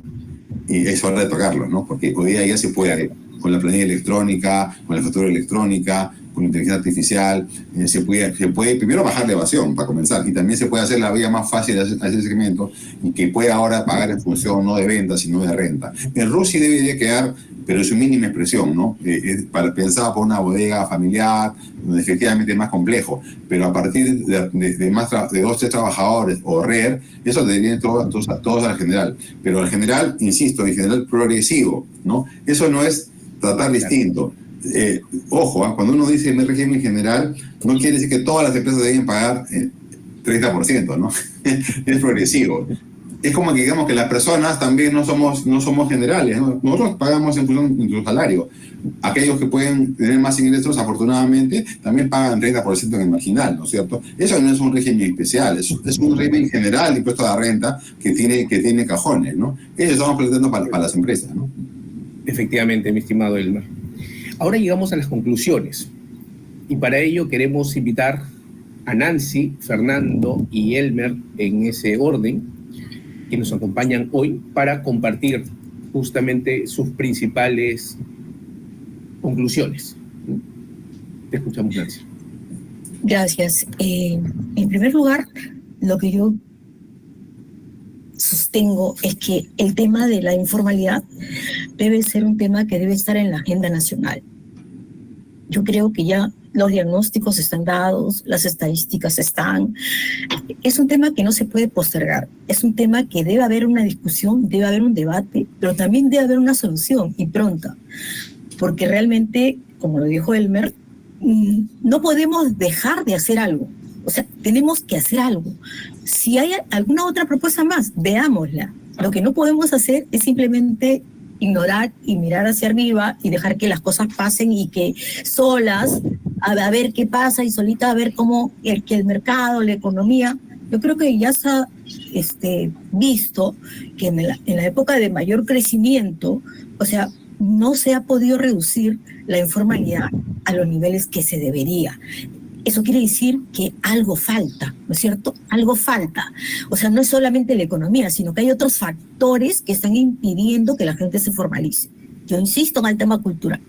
y es hora de tocarlos, ¿no? Porque hoy día ya se puede, con la planilla electrónica, con la factura electrónica, con inteligencia artificial, se puede primero bajar la evasión para comenzar, y también se puede hacer la vía más fácil de hacer segmento y que puede ahora pagar en función no de venta sino de renta. El RUS sí debería quedar, pero es su mínima expresión, ¿no? Pensado por una bodega familiar, donde efectivamente es más complejo, pero a partir de más de 2 o 3 trabajadores o RER, eso debería todos al general. Pero al general, insisto, el general progresivo, ¿no? Eso no es tratar distinto. Ojo, cuando uno dice en el régimen general, no quiere decir que todas las empresas deben pagar 30%, ¿no? Es progresivo. Es como que digamos que las personas también no somos generales, ¿no? Nosotros pagamos en función de nuestro salario. Aquellos que pueden tener más ingresos, afortunadamente, también pagan 30% en el marginal, ¿no es cierto? Eso no es un régimen especial, es un régimen general de impuesto a la renta que tiene cajones, ¿no? Eso estamos planteando para las empresas, ¿no? Efectivamente, mi estimado Elmer. Ahora llegamos a las conclusiones y para ello queremos invitar a Nancy, Fernando y Elmer en ese orden que nos acompañan hoy para compartir justamente sus principales conclusiones. Te escuchamos, Nancy. Gracias. En primer lugar, lo que yo sostengo es que el tema de la informalidad debe ser un tema que debe estar en la agenda nacional. Yo creo que ya los diagnósticos están dados, las estadísticas están. Es un tema que no se puede postergar, es un tema que debe haber una discusión, debe haber un debate, pero también debe haber una solución y pronta, porque realmente, como lo dijo Elmer, no podemos dejar de hacer algo. O sea, tenemos que hacer algo. Si hay alguna otra propuesta más, veámosla. Lo que no podemos hacer es simplemente ignorar y mirar hacia arriba y dejar que las cosas pasen y que solas, a ver qué pasa y solita a ver cómo que el mercado, la economía. Yo creo que ya se ha visto que en la época de mayor crecimiento, o sea, no se ha podido reducir la informalidad a los niveles que se debería. Eso quiere decir que algo falta, ¿no es cierto? Algo falta. O sea, no es solamente la economía, sino que hay otros factores que están impidiendo que la gente se formalice. Yo insisto en el tema cultural.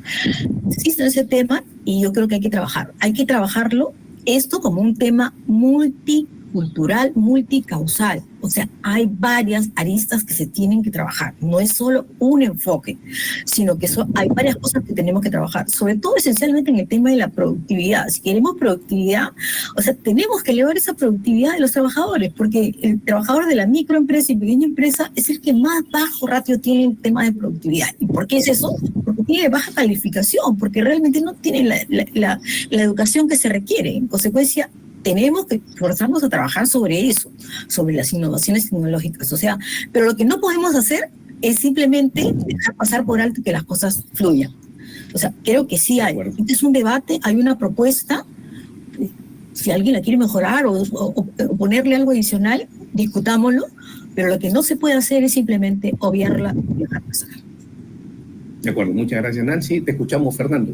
Insisto en ese tema y yo creo que hay que trabajar. Hay que trabajarlo esto como un tema multicultural, multicausal. O sea, hay varias aristas que se tienen que trabajar. No es solo un enfoque, sino que hay varias cosas que tenemos que trabajar. Sobre todo, esencialmente, en el tema de la productividad. Si queremos productividad, o sea, tenemos que elevar esa productividad de los trabajadores, porque el trabajador de la microempresa y pequeña empresa es el que más bajo ratio tiene en tema de productividad. ¿Y por qué es eso? Porque tiene baja calificación, porque realmente no tiene la educación que se requiere. En consecuencia, tenemos que forzarnos a trabajar sobre eso, sobre las innovaciones tecnológicas. O sea, pero lo que no podemos hacer es simplemente dejar pasar por alto que las cosas fluyan. O sea, creo que sí hay. Este es un debate, hay una propuesta. Si alguien la quiere mejorar o ponerle algo adicional, discutámoslo, pero lo que no se puede hacer es simplemente obviarla y dejar pasar. De acuerdo, muchas gracias, Nancy. Te escuchamos, Fernando.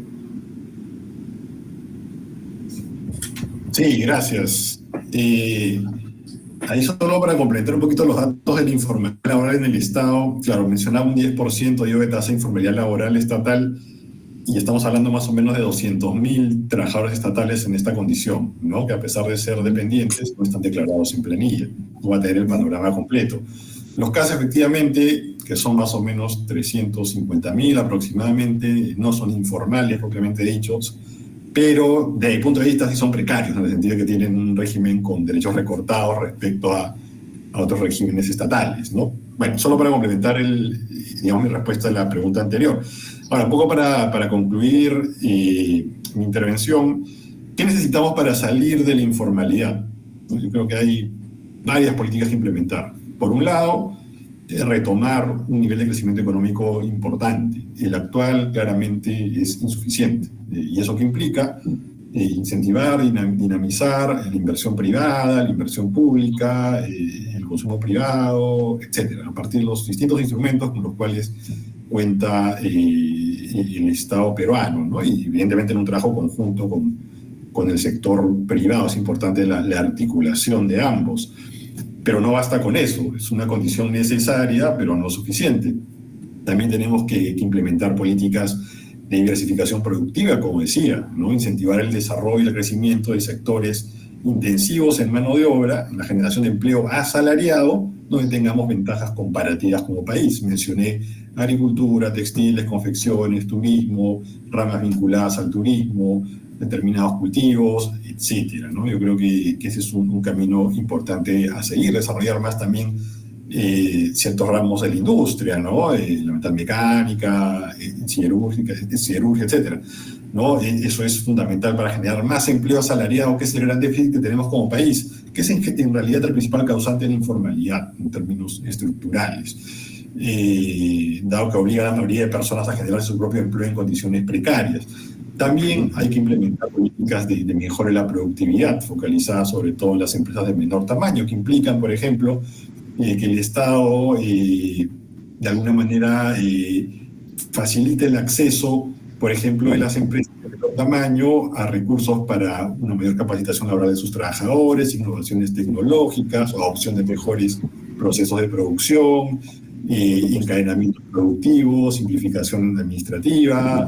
Sí, gracias. Ahí solo para complementar un poquito los datos de la informalidad laboral en el Estado, claro, mencionaba un 10% de tasa de informalidad laboral estatal y estamos hablando más o menos de 200.000 trabajadores estatales en esta condición, ¿no? Que a pesar de ser dependientes no están declarados en planilla, no va a tener el panorama completo. Los casos efectivamente, que son más o menos 350.000 aproximadamente, no son informales propiamente dichos, pero desde mi punto de vista sí son precarios, en el sentido de que tienen un régimen con derechos recortados respecto a otros regímenes estatales, ¿no? Bueno, solo para complementar mi respuesta a la pregunta anterior. Ahora, un poco para concluir mi intervención, ¿qué necesitamos para salir de la informalidad? Yo creo que hay varias políticas que implementar. Por un lado, retomar un nivel de crecimiento económico importante. El actual claramente es insuficiente. ¿Y eso qué implica? Incentivar, dinamizar la inversión privada, la inversión pública, el consumo privado, etcétera, a partir de los distintos instrumentos con los cuales cuenta el Estado peruano, ¿no? Y evidentemente en un trabajo conjunto con el sector privado. Es importante la articulación de ambos. Pero no basta con eso, es una condición necesaria, pero no suficiente. También tenemos que implementar políticas de diversificación productiva, como decía, ¿no? Incentivar el desarrollo y el crecimiento de sectores intensivos en mano de obra, en la generación de empleo asalariado, donde tengamos ventajas comparativas como país. Mencioné agricultura, textiles, confecciones, turismo, ramas vinculadas al turismo, determinados cultivos, etcétera, ¿no? Yo creo que ese es un camino importante a seguir, desarrollar más también ciertos ramos de la industria, ¿no? La metalmecánica, siderurgia, etcétera, ¿no? Eso es fundamental para generar más empleo asalariado, que es el gran déficit que tenemos como país, que es en realidad el principal causante de la informalidad en términos estructurales. Dado que obliga a la mayoría de personas a generar su propio empleo en condiciones precarias. También hay que implementar políticas de mejora de la productividad, focalizadas sobre todo en las empresas de menor tamaño, que implican, por ejemplo, que el Estado de alguna manera facilite el acceso, por ejemplo, de las empresas de menor tamaño a recursos para una mayor capacitación laboral de sus trabajadores, innovaciones tecnológicas, o adopción de mejores procesos de producción, encadenamiento productivo, simplificación administrativa,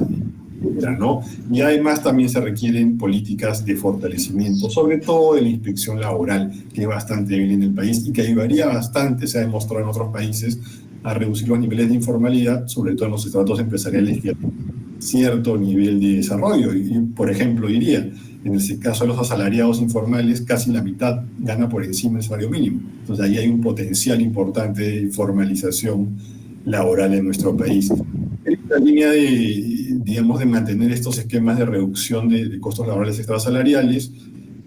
¿no? Y además también se requieren políticas de fortalecimiento, sobre todo de la inspección laboral, que es bastante débil en el país y que ayudaría bastante, se ha demostrado en otros países, a reducir los niveles de informalidad, sobre todo en los estratos empresariales cierto nivel de desarrollo. Y, por ejemplo, diría, en el caso de los asalariados informales, casi la mitad gana por encima del salario mínimo. Entonces ahí hay un potencial importante de formalización laboral en nuestro país. En la línea de, digamos, de mantener estos esquemas de reducción de costos laborales extrasalariales,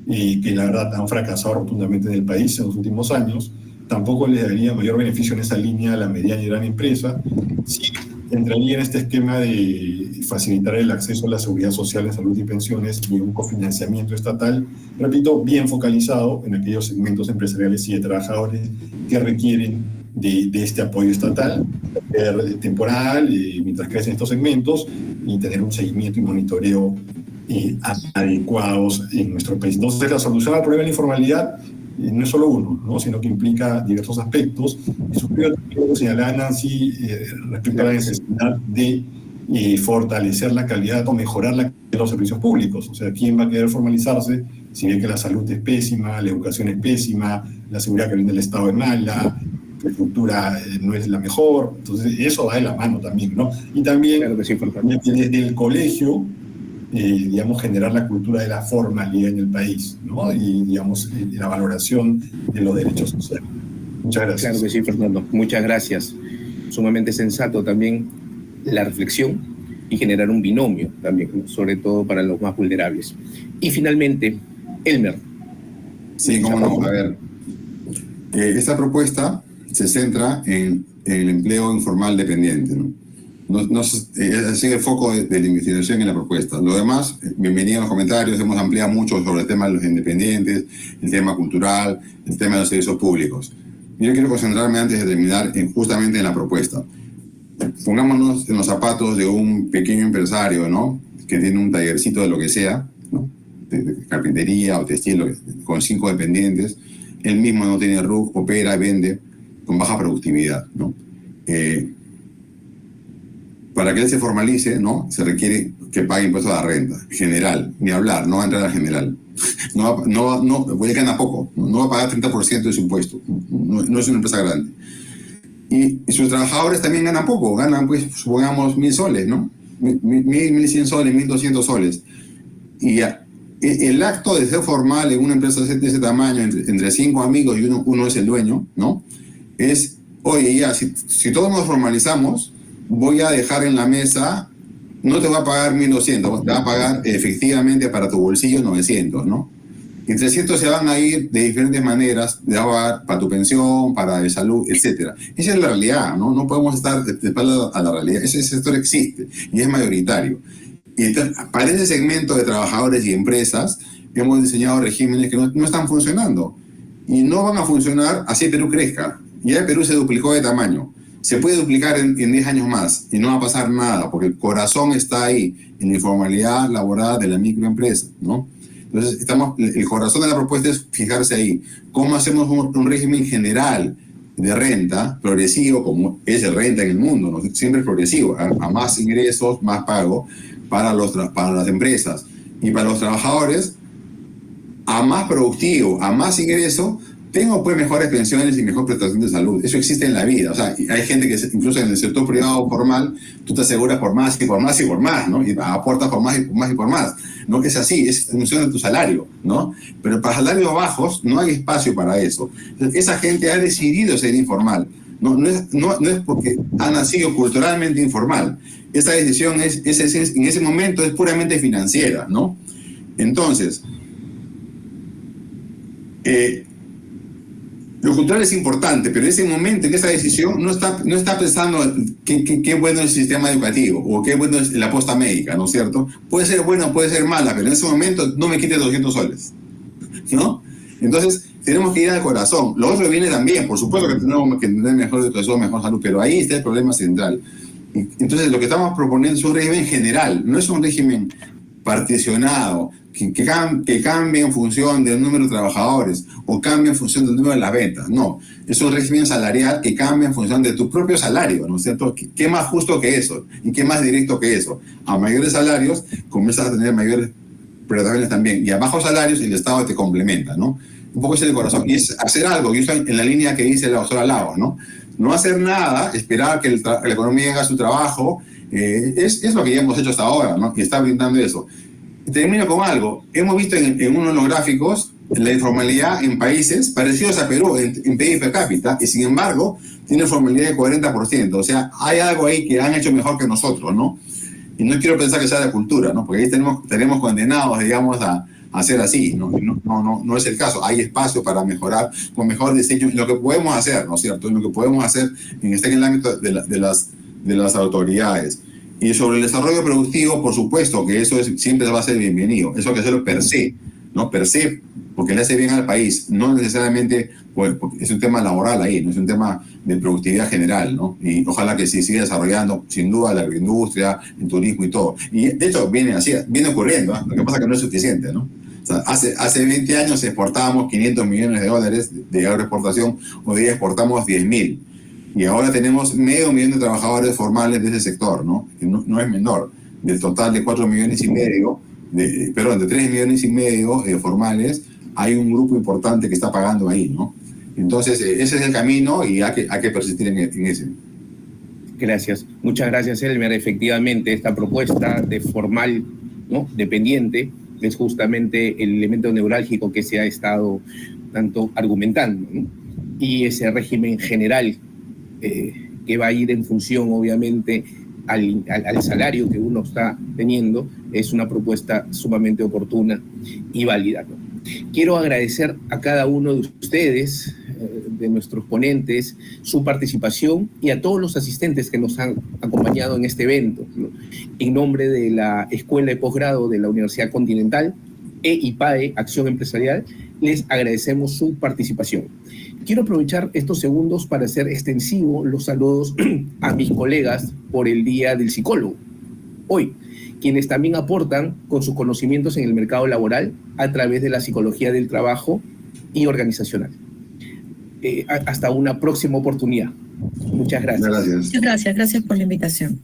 que la verdad han fracasado rotundamente en el país en los últimos años, tampoco les daría mayor beneficio en esa línea a la mediana y gran empresa. Sí entraría en este esquema de facilitar el acceso a la seguridad social en salud y pensiones y un cofinanciamiento estatal, repito, bien focalizado en aquellos segmentos empresariales y de trabajadores que requieren de este apoyo estatal temporal mientras crecen estos segmentos y tener un seguimiento y monitoreo adecuados en nuestro país. Entonces, la solución al problema de la informalidad no es solo uno, ¿no? Sino que implica diversos aspectos. Y suscribo lo que señalaba Nancy respecto a la necesidad de fortalecer la calidad o mejorar la calidad de los servicios públicos. O sea, ¿quién va a querer formalizarse si bien que la salud es pésima, la educación es pésima, la seguridad que brinda el Estado es mala, la infraestructura no es la mejor? Entonces, eso va de la mano también, ¿no? Y también, claro que sí, desde el colegio, digamos, generar la cultura de la formalidad en el país, ¿no? Y, digamos, la valoración de los derechos sociales. Muchas gracias. Claro que sí, Fernando. Muchas gracias. Sumamente sensato también la reflexión y generar un binomio también, ¿no? Sobre todo para los más vulnerables. Y finalmente, Elmer. Sí, cómo no. A ver, esta propuesta se centra en el empleo informal dependiente, ¿no? Ese es el foco de la investigación en la propuesta. Lo demás, bienvenido a los comentarios, hemos ampliado mucho sobre el tema de los independientes, el tema cultural, el tema de los servicios públicos. Yo quiero concentrarme antes de terminar justamente en la propuesta. Pongámonos en los zapatos de un pequeño empresario, ¿no? Que tiene un tallercito de lo que sea, ¿no? De carpintería o textil, con 5 dependientes. Él mismo no tiene RUC, opera, vende con baja productividad, ¿no? Para que él se formalice, ¿no? Se requiere que pague impuestos a la renta general, ni hablar, no va a entrar a general. Él gana poco, no va a pagar 30% de su impuesto, no es una empresa grande. Y sus trabajadores también ganan poco, ganan, pues, supongamos 1.000 soles, ¿no? 1.100 soles, 1.200 soles. Y el acto de ser formal en una empresa de ese tamaño, entre 5 amigos y uno es el dueño, ¿no? Es, oye, ya, si todos nos formalizamos, voy a dejar en la mesa, no te va a pagar 1.200, te va a pagar efectivamente para tu bolsillo 900, ¿no? Y 300 se van a ir de diferentes maneras, te va a pagar para tu pensión, para de salud, etc. Esa es la realidad, ¿no? No podemos estar de espalda a la realidad. Ese sector existe y es mayoritario. Y entonces, para ese segmento de trabajadores y empresas, hemos diseñado regímenes que no están funcionando. Y no van a funcionar así Perú crezca. Ya Perú se duplicó de tamaño. Se puede duplicar en 10 años más y no va a pasar nada, porque el corazón está ahí, en la informalidad laboral de la microempresa, ¿no? Entonces, el corazón de la propuesta es fijarse ahí. ¿Cómo hacemos un régimen general de renta progresivo, como es el renta en el mundo, ¿no? Siempre es progresivo, a más ingresos, más pago para las empresas. Y para los trabajadores, a más productivo, a más ingreso, tengo pues mejores pensiones y mejor prestación de salud. Eso existe en la vida. O sea, hay gente que incluso en el sector privado formal, tú te aseguras por más y por más y por más, ¿no? Y aportas por más y por más y por más. No que es así, es en función de tu salario, ¿no? Pero para salarios bajos no hay espacio para eso. Entonces, esa gente ha decidido ser informal. No es porque ha nacido culturalmente informal. Esa decisión en ese momento es puramente financiera, ¿no? Entonces, lo cultural es importante, pero en ese momento, en esa decisión, no está pensando qué bueno es el sistema educativo o qué bueno es la posta médica, ¿no es cierto? Puede ser buena, puede ser mala, pero en ese momento no me quites 200 soles, ¿no? Entonces, tenemos que ir al corazón. Lo otro viene también, por supuesto que tenemos que tener mejor educación, mejor salud, pero ahí está el problema central. Entonces, lo que estamos proponiendo es un régimen general, no es un régimen particionado, que cambie en función del número de trabajadores o cambie en función del número de las ventas. No, es un régimen salarial que cambia en función de tu propio salario, ¿no es cierto? ¿Qué más justo que eso? ¿Y qué más directo que eso? A mayores salarios comienzas a tener mayores prestaciones también, y a bajos salarios el Estado te complementa, ¿no? Un poco ese es el corazón. Y es hacer algo, y eso en la línea que dice la doctora Lago, ¿no? no hacer nada, esperar que la economía haga su trabajo, es lo que ya hemos hecho hasta ahora, ¿no? Y está brindando eso. Termino con algo. Hemos visto en uno de los gráficos la informalidad en países parecidos a Perú en PIB per cápita, y sin embargo tiene formalidad de 40%. O sea, hay algo ahí que han hecho mejor que nosotros, ¿no? Y no quiero pensar que sea de cultura, ¿no? Porque ahí tenemos condenados, digamos, a ser así, ¿no? No es el caso. Hay espacio para mejorar con mejor diseño lo que podemos hacer, ¿no es cierto? Lo que podemos hacer en el ámbito de las autoridades. Y sobre el desarrollo productivo, por supuesto que eso siempre va a ser bienvenido. Eso hay que hacerlo per se, ¿no? Per se, porque le hace bien al país. No necesariamente, pues, es un tema laboral ahí, no es un tema de productividad general, ¿no? Y ojalá que se siga desarrollando, sin duda, la agroindustria, el turismo y todo. Y de hecho viene ocurriendo, ¿eh? Lo que pasa es que no es suficiente, ¿no? O sea, hace 20 años exportábamos $500 millones de agroexportación, hoy día exportamos 10.000. Y ahora tenemos 500.000 de trabajadores formales de ese sector, ¿no? Que no es menor. Del total de 4,5 millones, de 3,5 millones formales, hay un grupo importante que está pagando ahí, ¿no? Entonces, ese es el camino y hay que persistir en ese. Gracias. Muchas gracias, Elmer. Efectivamente, esta propuesta de formal, ¿no?, dependiente es justamente el elemento neurálgico que se ha estado tanto argumentando, ¿no? Y ese régimen general que va a ir en función, obviamente, al salario que uno está teniendo, es una propuesta sumamente oportuna y válida, ¿no? Quiero agradecer a cada uno de ustedes, de nuestros ponentes, su participación y a todos los asistentes que nos han acompañado en este evento, ¿no? En nombre de la Escuela de Posgrado de la Universidad Continental e IPAE, Acción Empresarial, les agradecemos su participación. Quiero aprovechar estos segundos para hacer extensivo los saludos a mis colegas por el Día del Psicólogo, hoy, quienes también aportan con sus conocimientos en el mercado laboral a través de la psicología del trabajo y organizacional. Hasta una próxima oportunidad. Muchas gracias. Muchas gracias por la invitación.